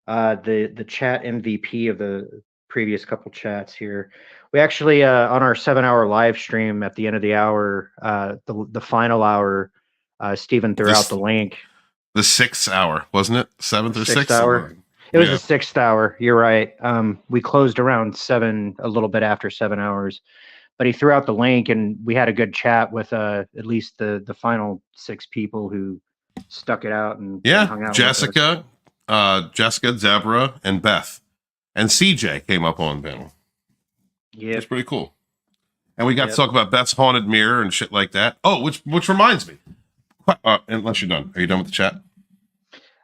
the chat MVP of the previous couple chats here. We actually on our 7-hour live stream at the end of the hour, the final hour, Stephen threw out the link. The 6th hour, wasn't it? 7th or 6th hour? It was the 6th hour. You're right. We closed around 7, a little bit after 7 hours. But he threw out the link, and we had a good chat with at least the final 6 people who stuck it out and hung out. Jessica, Deborah, and Beth, and CJ came up on panel. Yeah, it's pretty cool. And we got to talk about Beth's haunted mirror and shit like that. Oh, which reminds me, unless you're done, are you done with the chat?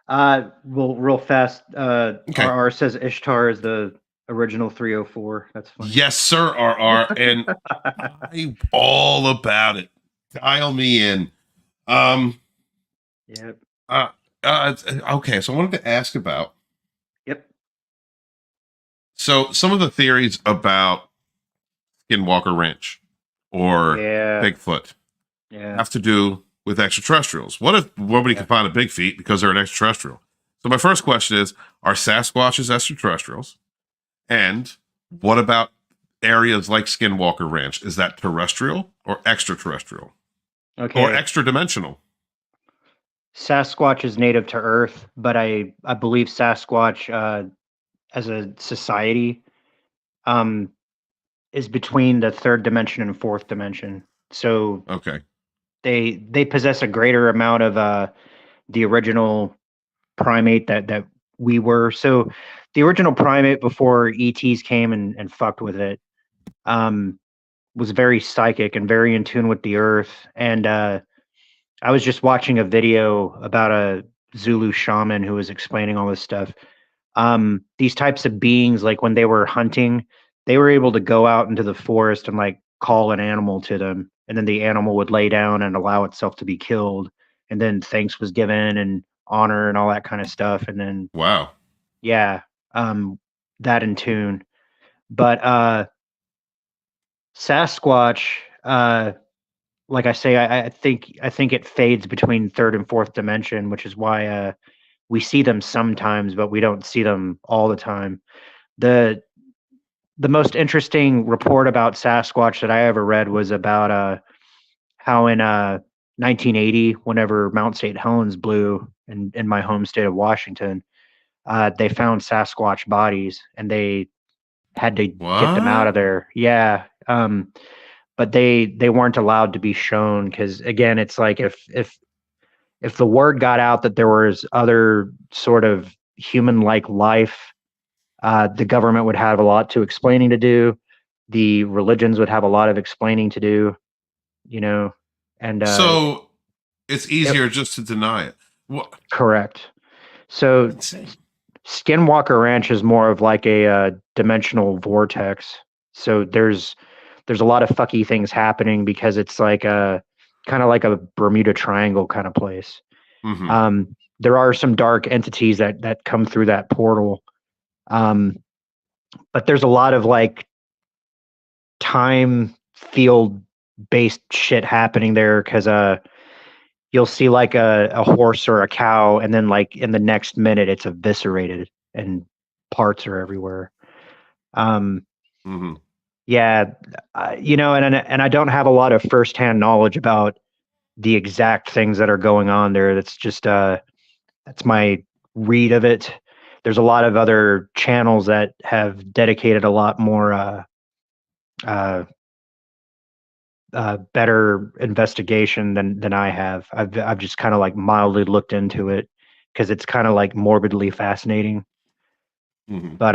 Well, real fast. Okay. RR says Ishtar is the original 304. That's funny. Yes, sir, RR, and I'm all about it. Dial me in. Yep. Okay, so I wanted to ask about. Yep. So some of the theories about Skinwalker Ranch or Bigfoot have to do with extraterrestrials. What if nobody can find a Bigfeet because they're an extraterrestrial? So my first question is, are Sasquatches extraterrestrials? And what about areas like Skinwalker Ranch? Is that terrestrial or extraterrestrial? Okay. Or extra dimensional? Sasquatch is native to Earth, but I believe Sasquatch as a society is between the 3rd dimension and 4th dimension. So okay, they possess a greater amount of the original primate that we were. So the original primate before ETs came and fucked with it was very psychic and very in tune with the earth. And I was just watching a video about a Zulu shaman who was explaining all this stuff. These types of beings, like when they were hunting, they were able to go out into the forest and like call an animal to them, and then the animal would lay down and allow itself to be killed, and then thanks was given and honor and all that kind of stuff. And then wow, that in tune. But Sasquatch, like I say, I think it fades between 3rd and 4th dimension, which is why we see them sometimes, but we don't see them all the time. The the most interesting report about Sasquatch that I ever read was about how in 1980, whenever Mount St. Helens blew in my home state of Washington, they found Sasquatch bodies and they had to get them out What? of there. Yeah. But they weren't allowed to be shown because again, it's like if the word got out that there was other sort of human-like life, the government would have a lot to explaining to do. The religions would have a lot of explaining to do, you know, and So it's yep, easier just to deny it. What? correct. So Insane. Skinwalker Ranch is more of like a dimensional vortex. So there's a lot of fucky things happening because it's like a kind of like a Bermuda Triangle kind of place. Hmm. There are some dark entities that come through that portal, but there's a lot of like time field based shit happening there because you'll see like a horse or a cow, and then like in the next minute it's eviscerated and parts are everywhere. Um, Hmm. yeah, and I don't have a lot of firsthand knowledge about the exact things that are going on there. That's just that's my read of it. There's a lot of other channels that have dedicated a lot more uh, better investigation than I have. I've just kind of like mildly looked into it because it's kind of like morbidly fascinating. Hmm. But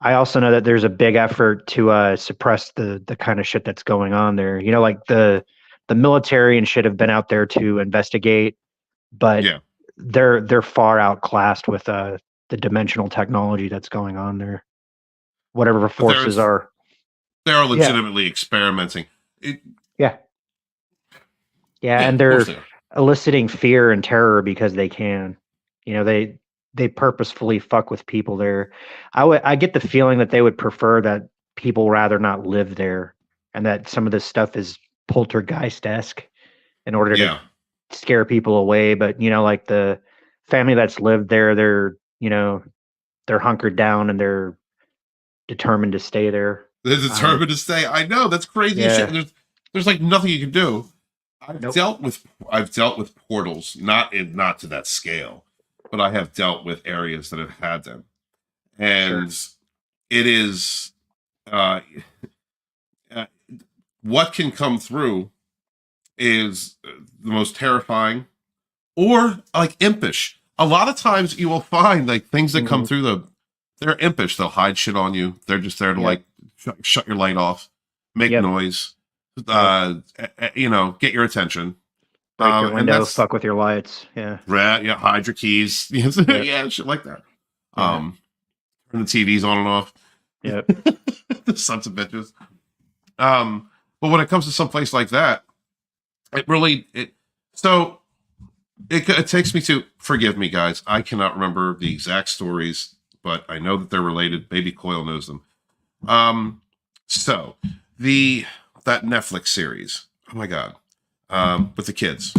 I also know that there's a big effort to suppress the kind of shit that's going on there. You know, like the military and shit have been out there to investigate, but Yeah. they're far outclassed with the dimensional technology that's going on there. Whatever But forces are. they are Yeah, legitimately experimenting. It, yeah, yeah, yeah, and of course they're they are. eliciting fear and terror because they can. You know, they purposefully fuck with people there. I get the feeling that they would prefer that people rather not live there, and that some of this stuff is poltergeist-esque in order to Yeah. scare people away. But you know, like the family that's lived there, they're hunkered down and they're determined to stay there. They're Um, determined to stay. I know that's crazy as shit. yeah, There's like nothing you can do. nope, I've dealt with portals, not to that scale, but I have dealt with areas that have had them, sure. and it is uh, uh, what can come through is the most terrifying or like impish. A lot of times you will find like things that come Hmm. through they're impish. They'll hide shit on you. They're just there to Yep, like shut your light off, make yep, noise, yep. get your attention. Break your And window, that's fuck with your lights. Yeah, yeah, hide your keys, yep, yeah, shit like that. yeah, Turn the TVs on and off. yep. The sons of bitches. But when it comes to some place like that, it really it so it takes me to, forgive me guys, I cannot remember the exact stories, but I know that they're related. Maybe Coyle knows them. Um, so the that Netflix series, oh my god, with the kids,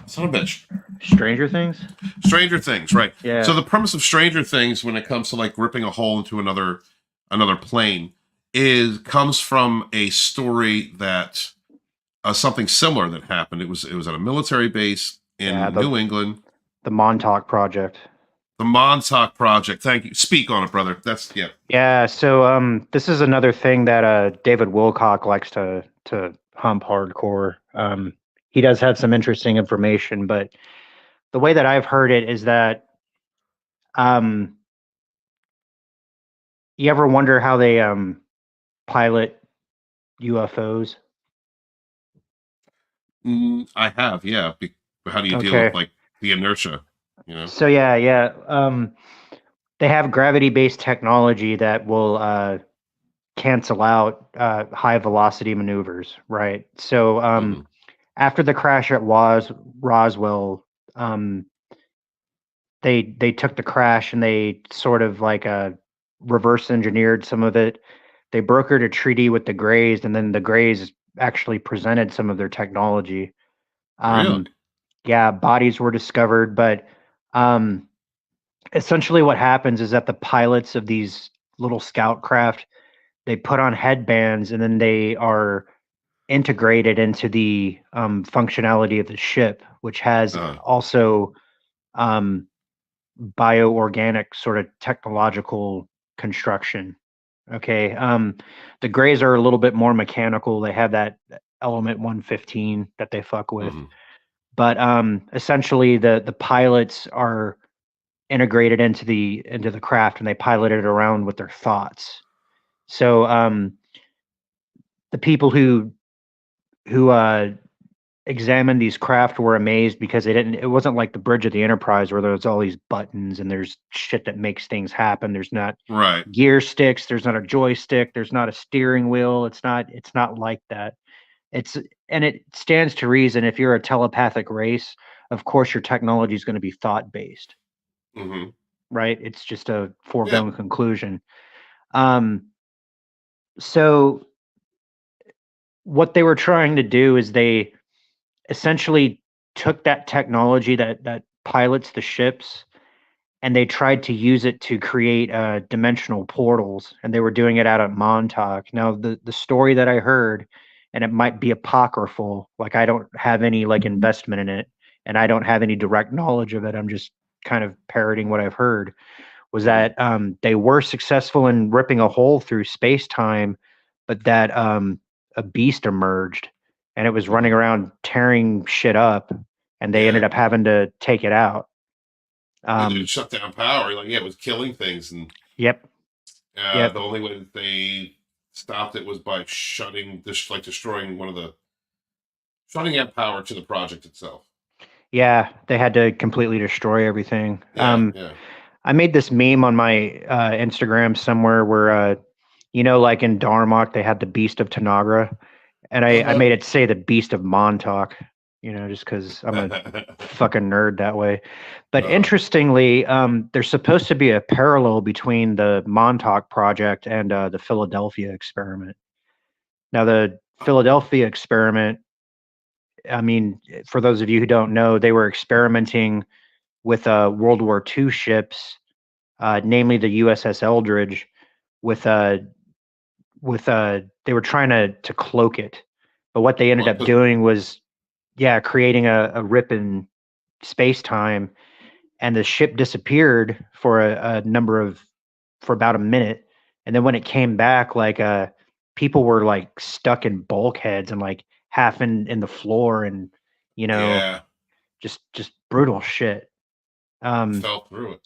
son of a bitch, Stranger Things. Stranger Things, right? So Yeah. the premise of Stranger Things, when it comes to like ripping a hole into another plane, is comes from a story that something similar that happened. It was at a military base Yeah, in New England. the Montauk Project. The Montauk Project. Thank you. Speak on it, brother. That's yeah. Yeah, so this is another thing that David Wilcock likes to hump hardcore. He does have some interesting information, but the way that I've heard it is that um you ever wonder how they pilot UFOs? I have, yeah. How do you deal with Okay. like the inertia? You know. So yeah. They have gravity-based technology that will cancel out high velocity maneuvers, right? So Hmm. after the crash at Roswell, um, they took the crash and they sort of like reverse engineered some of it. They brokered a treaty with the Greys, and then the Greys actually presented some of their technology. Really? Um, yeah, bodies were discovered, but Essentially what happens is that the pilots of these little scout craft, they put on headbands and then they are integrated into the functionality of the ship, which has also bioorganic sort of technological construction. Okay. The Greys are a little bit more mechanical. They have that element 115 that they fuck with. But essentially the pilots are integrated into the craft and they pilot it around with their thoughts. So the people who examined these craft were amazed because it wasn't like the bridge of the Enterprise where there's all these buttons and there's shit that makes things happen. There's not Right. gear sticks, there's not a joystick, there's not a steering wheel. It's not like that. And it stands to reason if you're a telepathic race, of course your technology is going to be thought based. Mm-hmm. Right? It's just a foregone conclusion. So what they were trying to do is they essentially took that technology that pilots the ships and they tried to use it to create dimensional portals, and they were doing it out at Montauk. Now the story that I heard, and it might be apocryphal, like I don't have any like investment in it and I don't have any direct knowledge of it, I'm just kind of parroting what I've heard, was that they were successful in ripping a hole through space-time, but that a beast emerged and it was running around tearing shit up, and they ended up having to take it out. It shut down power. Like, it was killing things, and Yep. the only way that they stopped it was by destroying shutting out power to the project itself. Yeah, they had to completely destroy everything. Yeah. I made this meme on my Instagram somewhere where, like in Darmok, they had the Beast of Tanagra, and I made it say the Beast of Montauk, just because I'm a fucking nerd that way. But interestingly, there's supposed to be a parallel between the Montauk project and the Philadelphia experiment. Now, the Philadelphia experiment, I mean, for those of you who don't know, they were experimenting with World War II ships, namely the USS Eldridge, with they were trying to cloak it, but what they ended up doing was, creating a rip in space time, and the ship disappeared for for about a minute, and then when it came back, like people were like stuck in bulkheads and like half in the floor, and just brutal shit. Fell through it.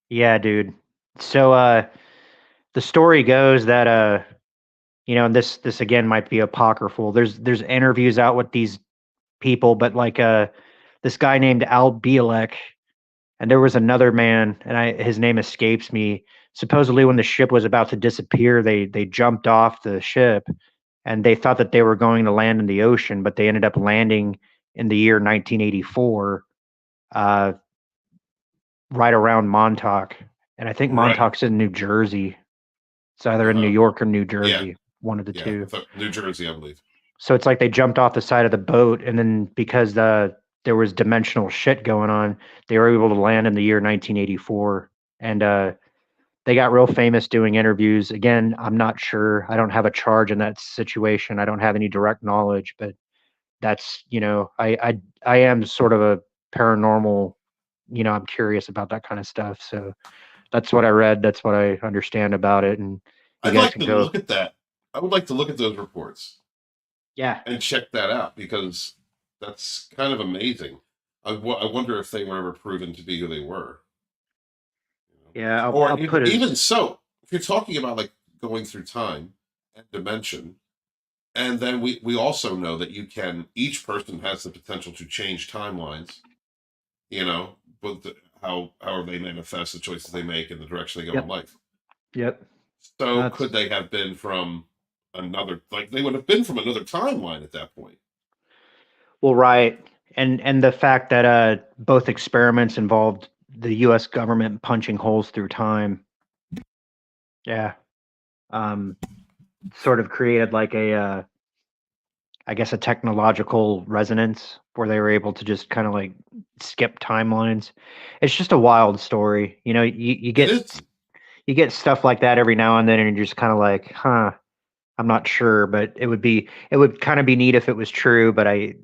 Yeah, dude. So the story goes that and this again might be apocryphal. There's interviews out with these people, but like this guy named Al Bielek, and there was another man, and his name escapes me. Supposedly, when the ship was about to disappear, they jumped off the ship, and they thought that they were going to land in the ocean, but they ended up landing in the year 1984, right around Montauk. And I think Montauk's in New Jersey. It's either in New York or New Jersey, one of the two. New Jersey, I believe. So it's like they jumped off the side of the boat, and then because there was dimensional shit going on, they were able to land in the year 1984. And they got real famous doing interviews. Again, I'm not sure. I don't have a charge in that situation. I don't have any direct knowledge, but that's, I am sort of a paranormal, I'm curious about that kind of stuff. So that's what I read. That's what I understand about it. And I'd like to look at that. I would like to look at those reports. Yeah. And check that out, because that's kind of amazing. I wonder if they were ever proven to be who they were. Yeah, I'll put even so, if you're talking about like going through time and dimension, and then we also know that each person has the potential to change timelines, but however they manifest, the choices they make, and the direction they go in life. Yep. So could they have been from they would have been from another timeline at that point? Well, right. And the fact that both experiments involved the U.S. government punching holes through time. Yeah. Sort of created like a I guess, a technological resonance where they were able to just kind of like skip timelines. It's just a wild story. You know, It is. you get stuff like that every now and then, and you're just kind of like, huh, I'm not sure, but it would kind of be neat if it was true, but I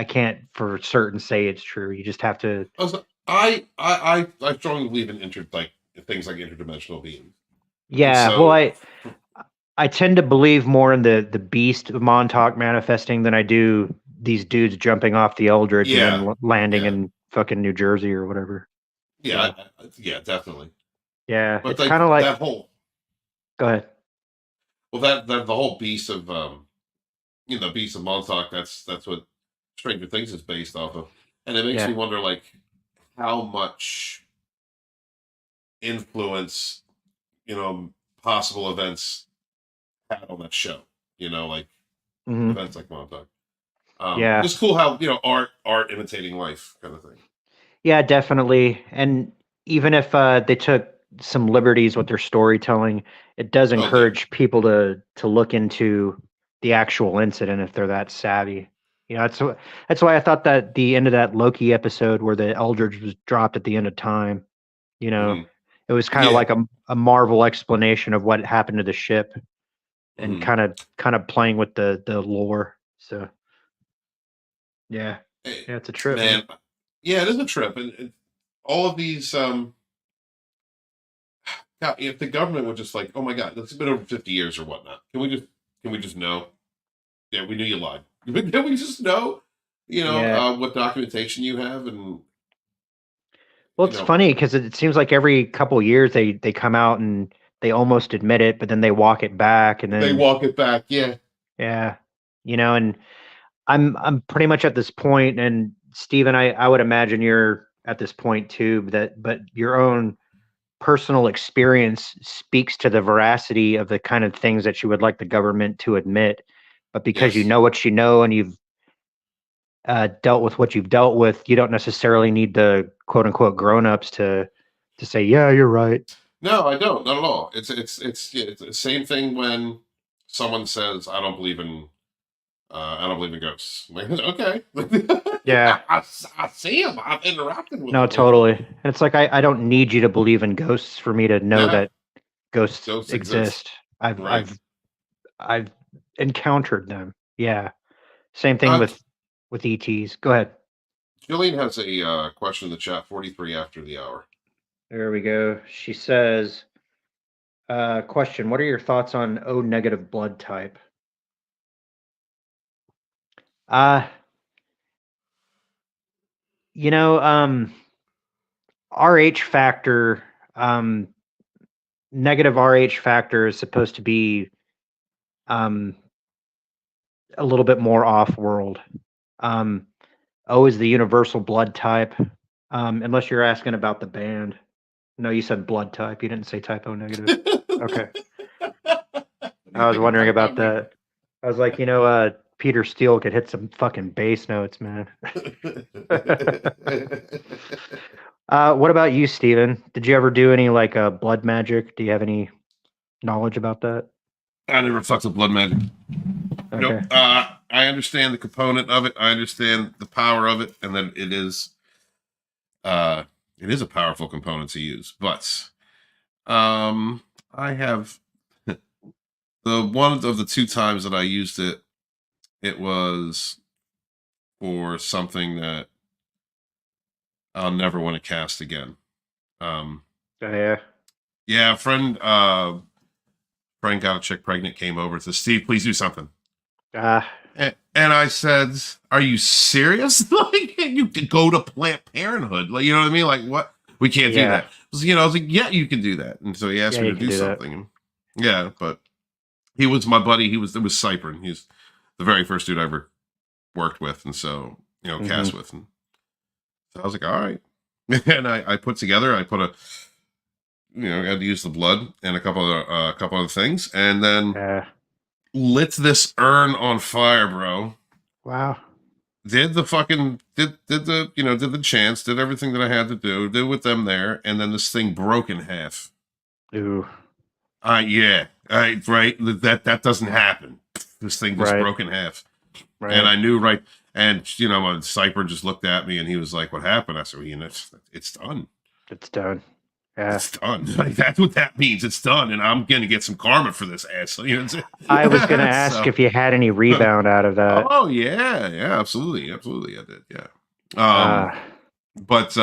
can't for certain say it's true. You just have to. Also, I strongly believe in things like interdimensional beings, and Yeah, well, so I tend to believe more in the beast of Montauk manifesting than I do these dudes jumping off the Eldridge and then yeah, landing yeah, in fucking New Jersey or whatever. yeah, So yeah, definitely. yeah, But it's like kind of like. that whole, Go ahead. well, that the whole beast of beast of Montauk. That's what Stranger Things is based off of, and it makes me Yeah. wonder like how much influence possible events had on that show. Like Hmm. events like Montauk. Yeah. Just cool how art imitating life kind of thing. Yeah, definitely. And even if they took some liberties with their storytelling, it does Oh yeah, encourage people to look into the actual incident if they're that savvy. That's why I thought that the end of that Loki episode where the Eldridge was dropped at the end of time, you know, hmm it was kind of yeah, like a Marvel explanation of what happened to the ship and hmm kind of playing with the lore. So yeah, yeah, it's a trip, man. man, yeah, it is a trip, and all of these. God, if the government would just like, oh my God, it's been over 50 years or whatnot. Can we just know? Yeah, we knew you lied. Can we just know? Yeah. What documentation you have, and Well, you it's know, funny because it seems like every couple years they come out and they almost admit it, but then they walk it back, and they then walk it back. Yeah. yeah, and I'm pretty much at this point, and Steven, I would imagine you're at this point too, but your own personal experience speaks to the veracity of the kind of things that you would like the government to admit, but because you Yes. know what you know and you've dealt with what you've dealt with, you don't necessarily need the quote unquote grown-ups to say, yeah, you're right. No, I don't. Not at all. It's the same thing when someone says, I don't believe in ghosts." I'm like, okay. Yeah. I see them. I've interacted with No, them. totally. And it's like I don't need you to believe in ghosts for me to know Nah, that ghosts ghosts exist. exist. I've Right. I've I've encountered them. Yeah. Same thing Uh, with ETs. Go ahead. Jillian has a question in the chat. 43 after the hour. There we go. She says, question, what are your thoughts on O negative blood type? Uh, you know, RH factor, um, negative RH factor is supposed to be um a little bit more off world. Um, O is the universal blood type. Unless you're asking about the band. No, you said blood type. You didn't say type O negative. Okay. What do you I was think of wondering type O about negative? that. I was like, Peter Steele could hit some fucking bass notes, man. What about you, Steven? Did you ever do any like blood magic? Do you have any knowledge about that? I never fucked with blood magic. Nope. Okay. I understand the component of it. I understand the power of it, and that it is a powerful component to use. But I have the one of the two times that I used it. It was for something that I'll never want to cast again. Um, Oh, yeah. yeah, a friend got a chick pregnant, came over, said, "Steve, please do something." Ah, And I said, "Are you serious? Like, you could go to Planned Parenthood? Like, you know what I mean? Like, what? We can't do yeah. that." I was like, "Yeah, you can do that." And so he asked Yeah, me you to can do do that. something. And yeah, but he was my buddy. It was Cypern. He's the very first dude I ever worked with, and so Hmm. cast with. And so I was like, "All right." And I put together. I put I had to use the blood and a couple other things, and then Yeah. lit this urn on fire, bro. Wow. Did the chants, did everything that I had to do, did with them there, and then this thing broke in half. Ooh. Yeah, right. That doesn't happen. This thing just Right. broke in half, Right. and I knew right. And Cypher just looked at me and he was like, "What happened?" I said, well, it's done. It's done. Yeah. It's done. Like, that's what that means. It's done, and I'm gonna get some karma for this ass. You know what I'm saying? I was going to ask if you had any rebound out of that. Oh yeah, absolutely, I did. Yeah. But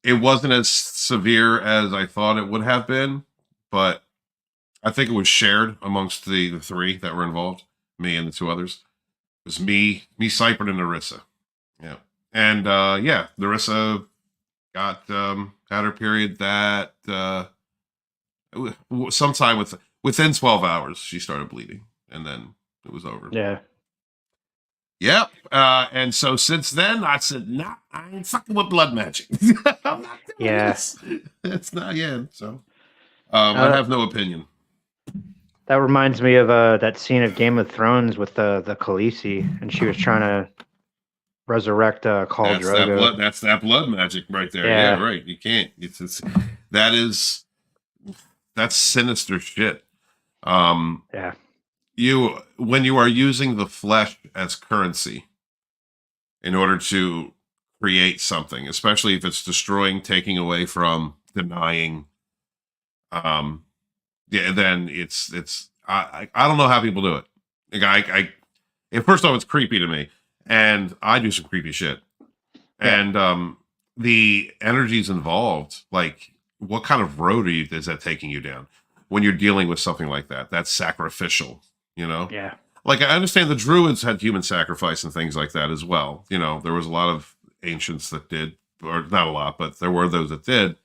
it wasn't as severe as I thought it would have been. But I think it was shared amongst the three that were involved, me and the two others. It was me, Cypher, and Narissa. Yeah, and Narissa got had her period that sometime within 12 hours she started bleeding, and then it was over. Yeah. Yep. And so since then I said, nah, I ain't fucking with blood magic. I'm not doing this. It's not yet. So I have no opinion. That reminds me of that scene of Game of Thrones with the Khaleesi, and she was trying to resurrect Khal Drogo. That's that blood magic right there. Yeah. Yeah, right. You can't. That's sinister shit. Yeah. When you are using the flesh as currency in order to create something, especially if it's destroying, taking away from, denying, then it's I don't know how people do it. Like first off, it's creepy to me, and I do some creepy shit. Yeah. And the energies involved, like what kind of road is that taking you down when you're dealing with something like that? That's sacrificial, Yeah. Like I understand the Druids had human sacrifice and things like that as well. There was a lot of ancients that did, or not a lot, but there were those that did.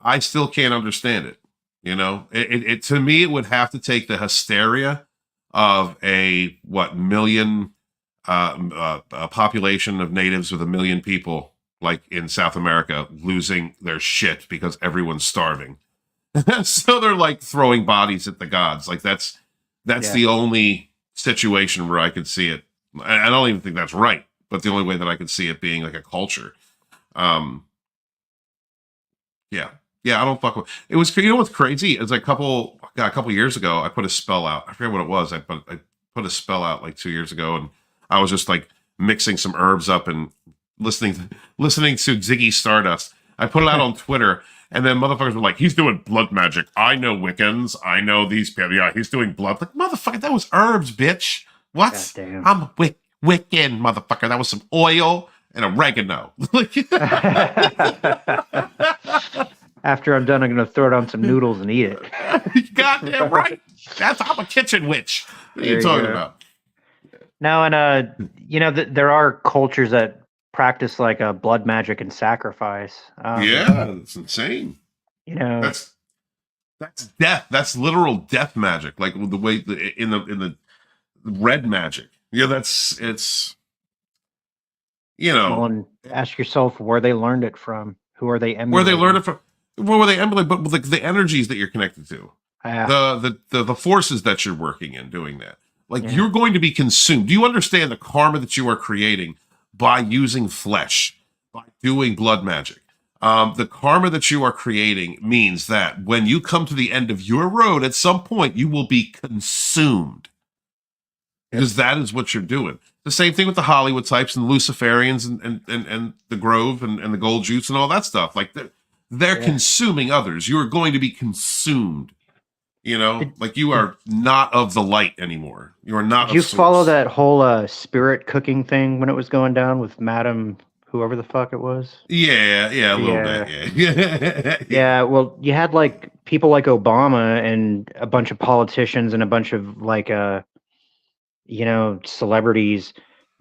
I still can't understand it. It to me, it would have to take the hysteria of a million a population of natives with 1 million people, like in South America, losing their shit because everyone's starving. So they're like throwing bodies at the gods. Like that's the only situation where I could see it. I don't even think that's right, but the only way that I could see it being like a culture. Yeah, I don't fuck with it. Was, what's crazy? It's like a couple years ago, I put a spell out. I forget what it was. I put a spell out like 2 years ago, and I was just like mixing some herbs up and listening to Ziggy Stardust. I put it out on Twitter, and then motherfuckers were like, "He's doing blood magic. I know Wiccans. I know these people. Yeah, he's doing blood." Like, motherfucker, that was herbs, bitch. What? I'm a Wiccan, motherfucker. That was some oil and oregano. After I'm done, I'm going to throw it on some noodles and eat it. Goddamn right. I'm a kitchen witch. What are you talking about? No, and there are cultures that practice like a blood magic and sacrifice. It's insane. That's death. That's literal death magic. Like the way in the red magic. It's. Well, and ask yourself where they learned it from. Who are they emulating? Where they learned it from. Where were they emulating? But like the energies that you're connected to, the forces that you're working in doing that. Like you're going to be consumed. Do you understand the karma that you are creating by using flesh, by doing blood magic? The karma that you are creating means that when you come to the end of your road, at some point you will be consumed. Because that is what you're doing. The same thing with the Hollywood types and Luciferians and the Grove and the Gold Juice and all that stuff. Like they're consuming others. You are going to be consumed. Like you are not of the light anymore. You are not. Did you follow that whole spirit cooking thing when it was going down with Madam whoever the fuck it was? Yeah, a little bit. Yeah. Yeah. Well, you had like people like Obama and a bunch of politicians and a bunch of like celebrities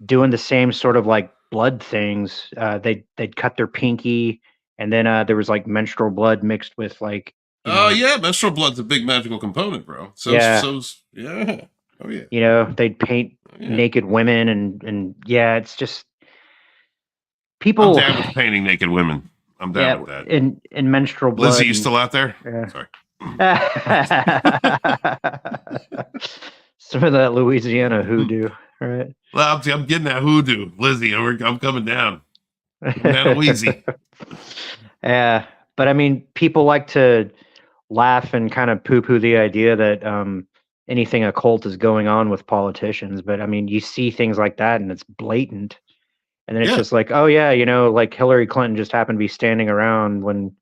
doing the same sort of like blood things. They'd cut their pinky, and then there was like menstrual blood mixed with like. Menstrual blood's a big magical component, bro. Oh yeah. They'd paint naked women and it's just people. I'm down with painting naked women. I'm down with that. In menstrual blood. Lizzie, you still out there? Yeah. Sorry. Some of that Louisiana hoodoo, right? Well, I'm getting that hoodoo, Lizzie. I'm coming down. I'm down easy. Yeah, but I mean, people like to laugh and kind of poo-poo the idea that anything occult is going on with politicians. But I mean, you see things like that and it's blatant. And then it's Yeah. just like, oh yeah, like Hillary Clinton just happened to be standing around when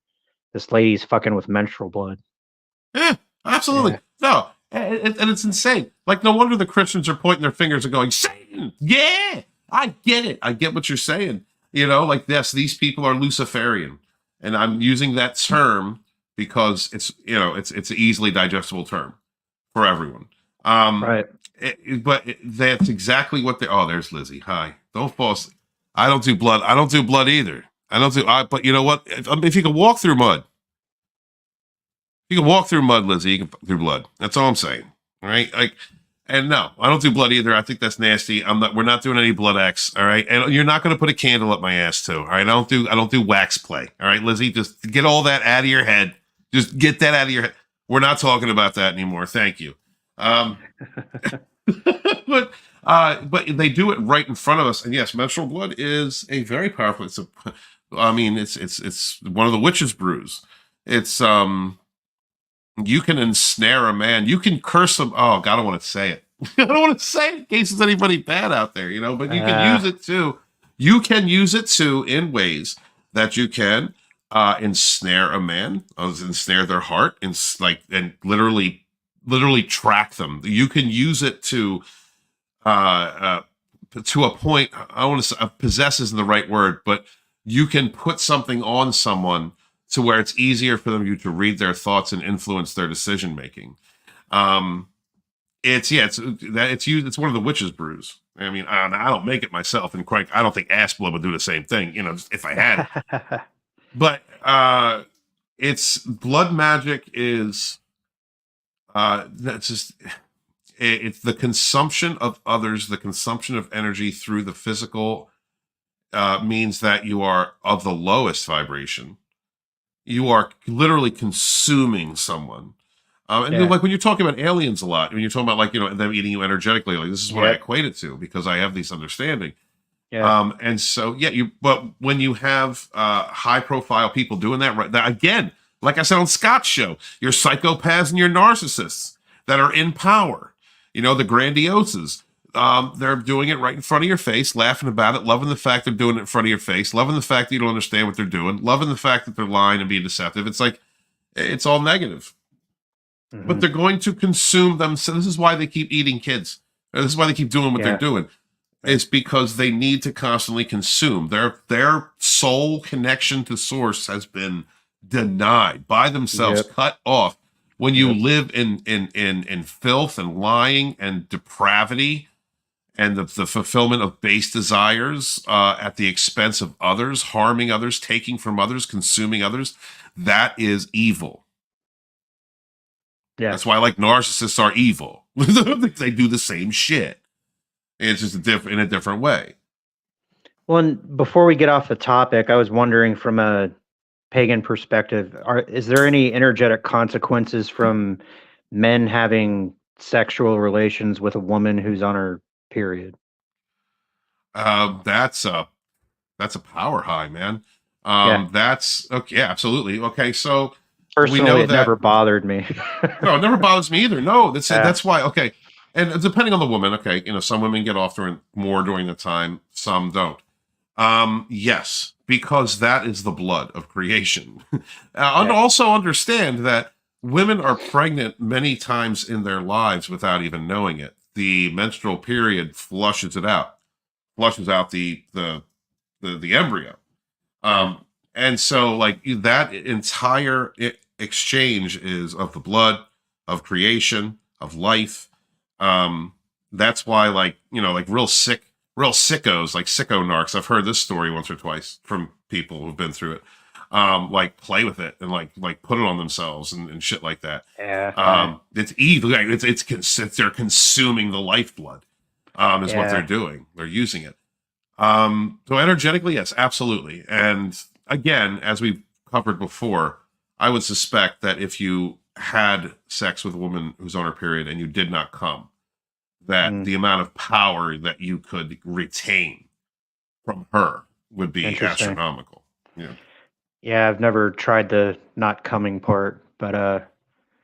this lady's fucking with menstrual blood. Yeah, absolutely. Yeah. No, and it's insane. Like, no wonder the Christians are pointing their fingers and going, Satan. Yeah, I get it. I get what you're saying. Like, yes, these people are Luciferian, and I'm using that term because it's it's an easily digestible term for everyone. Right. That's exactly what they. Oh, there's Lizzie. Hi. Don't fall asleep. I don't do blood. I don't do blood either. But you know what? If you can walk through mud, Lizzie, you can through blood. That's all I'm saying. All right. And no, I don't do blood either. I think that's nasty. We're not doing any blood X. All right. And you're not going to put a candle up my ass too. All right. I don't do wax play. All right, Lizzie, just get all that out of your head. Just get that out of your head. We're not talking about that anymore. Thank you. But they do it right in front of us. And yes, menstrual blood is a very powerful. It's one of the witch's brews. It's you can ensnare a man. You can curse him. Oh God, I don't want to say it. I don't want to say it in case there's anybody bad out there, but you can use it too. You can use it too in ways that you can ensnare a man, ensnare their heart, and literally track them. You can use it to a point. I don't want to say possess isn't the right word, but you can put something on someone to where it's easier for them to read their thoughts and influence their decision making. It's used. It's one of the witch's brews. I mean, I don't make it myself, and quite, I don't think ass blood would do the same thing. If I had it. But it's blood magic is that's just it's the consumption of others, the consumption of energy through the physical means that you are of the lowest vibration. You are literally consuming someone. Like when you're talking about aliens a lot, when you're talking about them eating you energetically, like this is what I equate it to because I have this understanding. Yeah. And so, but when you have high profile people doing that, right, that again, like I said on Scott's show, your psychopaths and your narcissists that are in power, the grandioses, they're doing it right in front of your face, laughing about it, loving the fact they're doing it in front of your face, loving the fact that you don't understand what they're doing, loving the fact that they're lying and being deceptive. It's like, it's all negative. Mm-hmm. But they're going to consume them. So this is why they keep eating kids. This is why they keep doing what they're doing. It's because they need to constantly consume. Their soul connection to source has been denied by themselves, cut off. When you live in filth and lying and depravity and the fulfillment of base desires at the expense of others, harming others, taking from others, consuming others, that is evil. Yeah. That's why narcissists are evil. They do the same shit. It's just in a different way. Well, and before we get off the topic, I was wondering from a pagan perspective, is there any energetic consequences from men having sexual relations with a woman who's on her period? That's a power high, man. That's okay. Yeah, absolutely. Okay. So personally, it never bothered me. No, it never bothers me either. No, that's why. Okay. And depending on the woman, okay, some women get off more during the time, some don't. Yes, because that is the blood of creation. And also understand that women are pregnant many times in their lives without even knowing it. The menstrual period flushes out the embryo. And so that entire exchange is of the blood, of creation, of life. That's why real sickos, like sicko narcs. I've heard this story once or twice from people who've been through it. Play with it and put it on themselves and shit like that. Yeah. It's evil. They're consuming the lifeblood. Is what they're doing. They're using it. So energetically, yes, absolutely. And again, as we've covered before, I would suspect that if you had sex with a woman who's on her period and you did not come, that the amount of power that you could retain from her would be astronomical. Yeah. Yeah, I've never tried the not coming part, but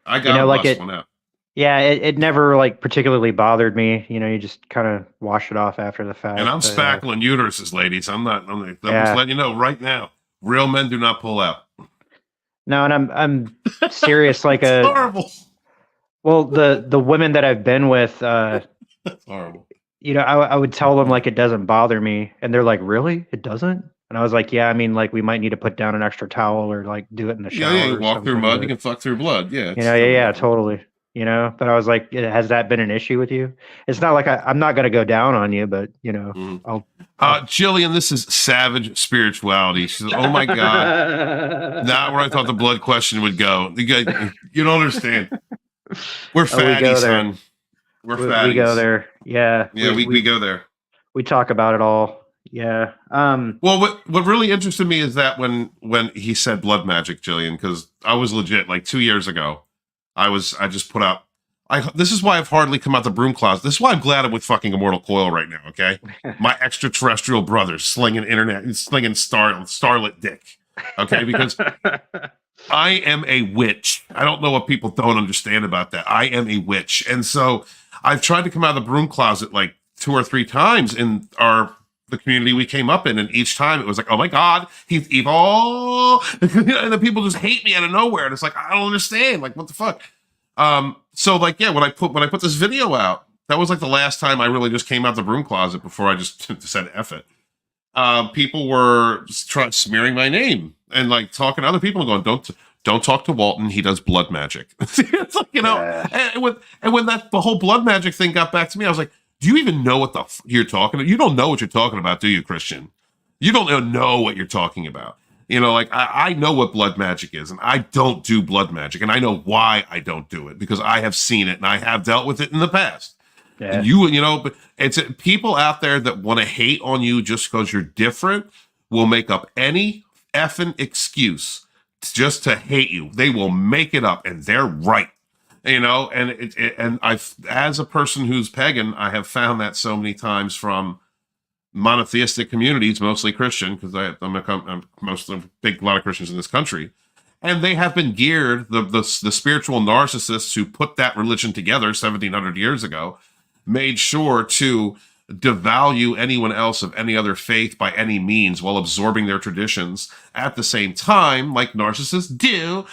I You got know, to like bust it. one out. Yeah, it never like particularly bothered me. You know, you just kind of wash it off after the fact. And I'm But, spackling uteruses, ladies. I'm just yeah. letting you know right now. Real men do not pull out. No, and I'm serious. Like It's horrible. well, the women that I've been with, It's horrible. you know, I would tell them like it doesn't bother me, and they're like, "Really? It doesn't?" And I was like, "Yeah, I mean, like we might need to put down an extra towel or like do it in the Yeah, shower you or walk through something." mud, you But can fuck through blood. Yeah, you know, yeah, totally. You know, but I was like, Has that been an issue with you?" It's not like I'm not gonna go down on you, but you know, Mhm. I'll Jillian, this is savage spirituality. She says, "Oh my god, not where I thought the blood question would go." You don't understand. We're Oh, we go fatties, there. son. We're fatties. We go there. Yeah. Yeah, we go there. We talk about it all. Yeah. Well, what really interested me is that when he said blood magic, Jillian, because I was legit like 2 years ago. I just put out. This is why I've hardly come out the broom closet. This is why I'm glad I'm with fucking Immortal Coil right now. Okay, my extraterrestrial brothers slinging starlit dick. Okay, because I am a witch. I don't know what people don't understand about that. I am a witch, and so I've tried to come out of the broom closet like 2 or 3 times in the community we came up in, and each time it was like, "Oh my god, he's evil," and then people just hate me out of nowhere, and it's like I don't understand, like what the fuck. So like yeah, when I put this video out, that was like the last time I really just came out the broom closet before I just said F it. People were smearing my name and like talking to other people and going, don't talk to Walton. He does blood magic. It's like, you know, and when the whole blood magic thing got back to me, I was like, do you even know what you're talking about? You don't know what you're talking about, do you, Christian? You don't know what you're talking about. You know, like I know what blood magic is, and I don't do blood magic, and I know why I don't do it because I have seen it and I have dealt with it in the past. Yeah. And you know, but it's people out there that want to hate on you just because you're different will make up any effing excuse just to hate you. They will make it up, and they're right. You know, and I've, as a person who's pagan, I have found that so many times from monotheistic communities, mostly Christian, because I'm mostly a lot of Christians in this country, and they have been geared the spiritual narcissists who put that religion together 1700 years ago made sure to devalue anyone else of any other faith by any means while absorbing their traditions at the same time, like narcissists do.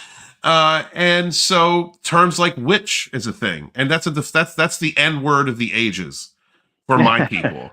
And so terms like witch is a thing, and that's the N word of the ages for my people.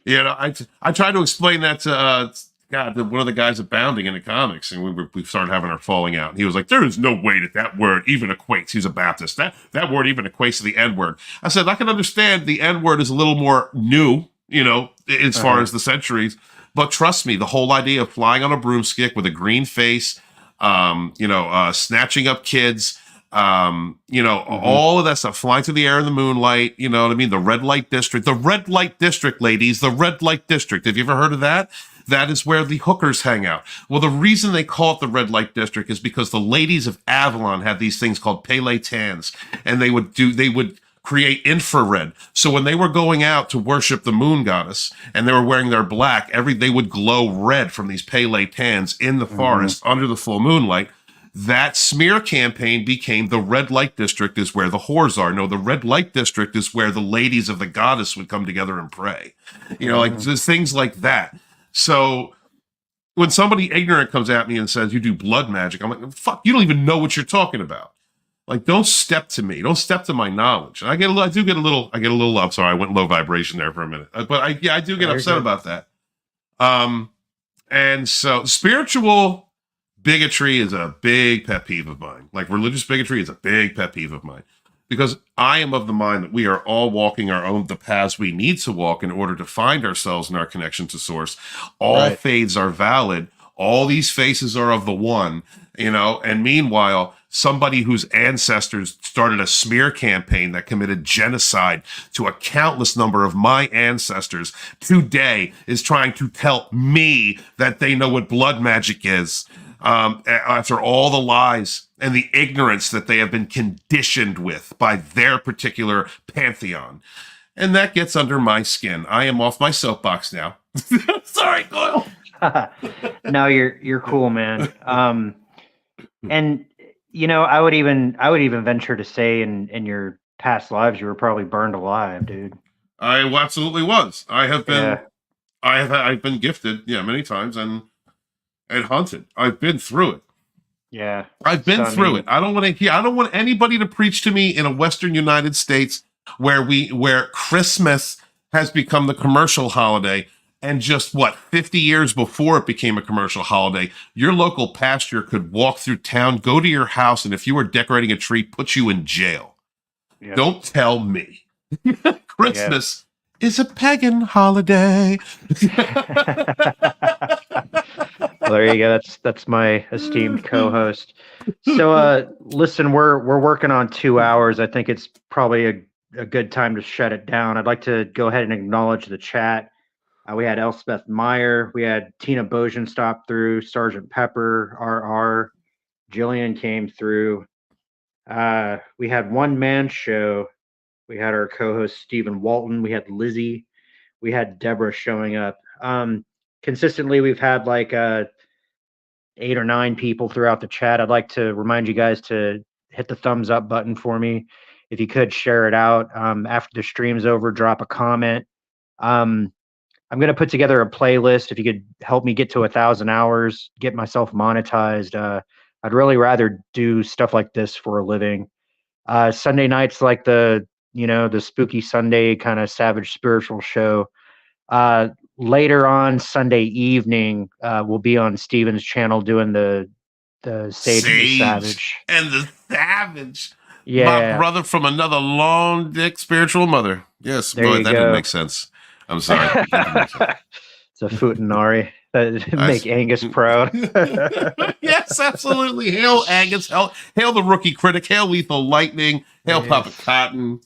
You know, I tried to explain that to one of the guys abounding in the comics, and we started having our falling out. And he was like, "There is no way that word even equates." He's a Baptist. That word even equates to the N word. I said I can understand the N word is a little more new, you know, as far as the centuries. But trust me, the whole idea of flying on a broomstick with a green face, snatching up kids. All of that stuff, flying through the air in the moonlight, you know what I mean? The red light district, ladies, the red light district. Have you ever heard of that? That is where the hookers hang out. Well, the reason they call it the red light district is because the ladies of Avalon had these things called Pele Tans, and they would create infrared. So when they were going out to worship the moon goddess and they were wearing their black, they would glow red from these Pele Tans in the forest under the full moonlight. That smear campaign became the red light district is where the whores are. No, the red light district is where the ladies of the goddess would come together and pray. You know, like there's things like that. So when somebody ignorant comes at me and says, you do blood magic, I'm like, fuck, you don't even know what you're talking about. Like, don't step to me. Don't step to my knowledge. And I get a little, I'm sorry, I went low vibration there for a minute. But I do get upset about that. And so spiritual bigotry is a big pet peeve of mine. Like religious bigotry is a big pet peeve of mine because I am of the mind that we are all walking the paths we need to walk in order to find ourselves in our connection to source. All faiths are valid. All these faces are of the one, you know, and meanwhile, somebody whose ancestors started a smear campaign that committed genocide to a countless number of my ancestors today is trying to tell me that they know what blood magic is. After all the lies and the ignorance that they have been conditioned with by their particular pantheon. And that gets under my skin. I am off my soapbox now. Sorry, Coyle. No, you're cool, man. And I would even venture to say in your past lives you were probably burned alive, dude. I absolutely was. Yeah. I've been gifted, yeah, many times and hunted. I've been through it. Yeah. I've been So, I through mean, it. I don't want anybody to preach to me in a Western United States where Christmas has become the commercial holiday, and just 50 years before it became a commercial holiday, your local pastor could walk through town, go to your house, and if you were decorating a tree, put you in jail. yeah. Don't tell me. Christmas is a pagan holiday. Well, there you go. That's my esteemed co-host. So, listen, we're working on 2 hours. I think it's probably a good time to shut it down. I'd like to go ahead and acknowledge the chat. We had Elspeth Meyer, we had Tina Bojan stop through, Sergeant Pepper, RR, Jillian came through. We had One Man Show. We had our co-host Stephen Walton. We had Lizzie. We had Deborah showing up. Consistently, we've had like 8 or 9 people throughout the chat. I'd like to remind you guys to hit the thumbs up button for me. If you could share it out. After the stream's over, drop a comment. I'm going to put together a playlist. If you could help me get to 1,000 hours, get myself monetized. I'd really rather do stuff like this for a living. Sunday nights, like the spooky Sunday kind of savage spiritual show. Later on Sunday evening, we'll be on Steven's channel doing the Sage and the Savage. And the Savage. Yeah. My brother from another long dick spiritual mother. Yes, There boy, you that go. didn't make sense. I'm sorry. That didn't make sense. It's a futanari that make Angus proud. Yes, absolutely. Hail Angus. Hail the rookie critic. Hail Lethal Lightning. Hail Yes. Papa Cotton.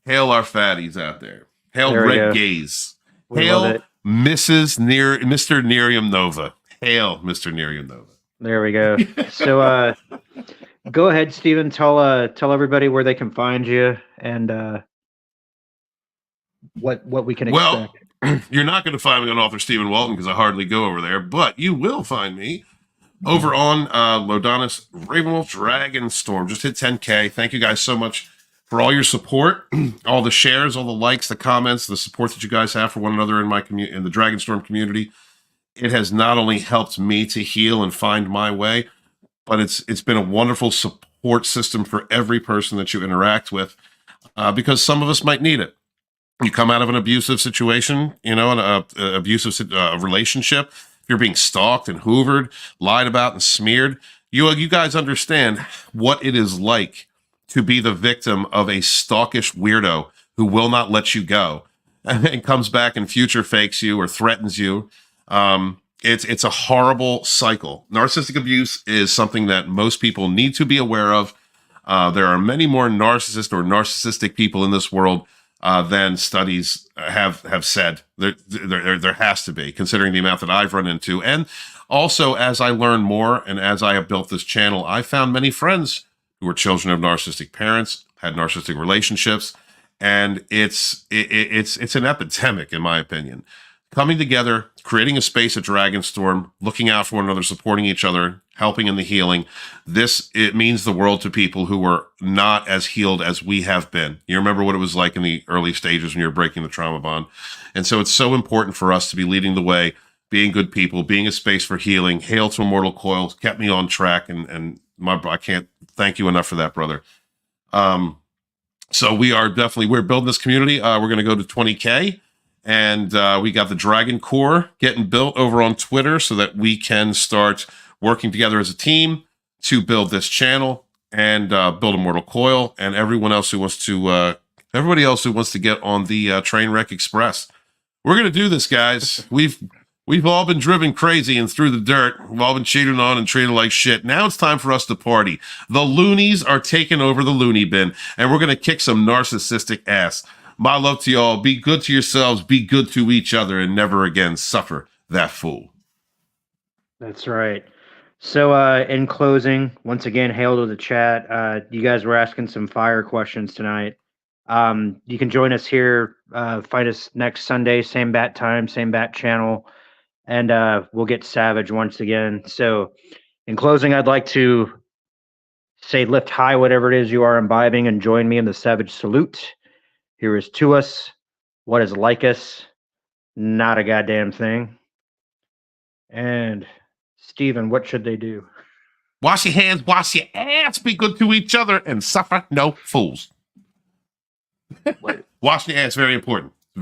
Hail our fatties out there. Hail There we Red go. Gaze. We love Hail it. Mr. Nerium Nova. Hail Mr. Nerium Nova. There we go. So go ahead, Steven. Tell everybody where they can find you and what we can Well, expect. you're not going to find me on author Stephen Walton because I hardly go over there, but you will find me over on Lodanis Ravenwolf Dragonstorm. Just hit 10K. Thank you guys so much for all your support, all the shares, all the likes, the comments, the support that you guys have for one another in my community, in the Dragonstorm community. It has not only helped me to heal and find my way, but it's been a wonderful support system for every person that you interact with, because some of us might need it. You come out of an abusive situation, an abusive relationship. If you're being stalked and hoovered, lied about and smeared, you guys understand what it is like to be the victim of a stalkish weirdo who will not let you go and comes back and future fakes you or threatens you. It's a horrible cycle. Narcissistic abuse is something that most people need to be aware of. There are many more narcissistic people in this world than studies have said. There has to be, considering the amount that I've run into. And also, as I learn more and as I have built this channel, I found many friends who were children of narcissistic parents, had narcissistic relationships, and it's an epidemic, in my opinion. Coming together, creating a space at Dragonstorm, looking out for one another, supporting each other, helping in the healing. It means the world to people who were not as healed as we have been. You remember what it was like in the early stages when you were breaking the trauma bond. And so it's so important for us to be leading the way, being good people, being a space for healing. Hail to Immortal Coil, kept me on track, and I can't thank you enough for that, brother. So we're building this community. We're going to go to 20K. And we got the Dragon Core getting built over on Twitter so that we can start working together as a team to build this channel and build Immortal Coil and everybody else who wants to get on the Trainwreck Express. We're gonna do this, guys. We've all been driven crazy and through the dirt. We've all been cheated on and treated like shit. Now it's time for us to party. The loonies are taking over the loony bin, and we're gonna kick some narcissistic ass. My love to y'all. Be good to yourselves. Be good to each other, and never again suffer that fool. That's right. So in closing, once again, hail to the chat. You guys were asking some fire questions tonight. You can join us here. Find us next Sunday, same bat time, same bat channel, and we'll get savage once again. So in closing, I'd like to Say lift high whatever it is you are imbibing and join me in the savage salute. Here is to us what is like us, not a goddamn thing. And Stephen, what should they do? Wash your hands, wash your ass, be good to each other, and suffer no fools. Washing your ass, very important.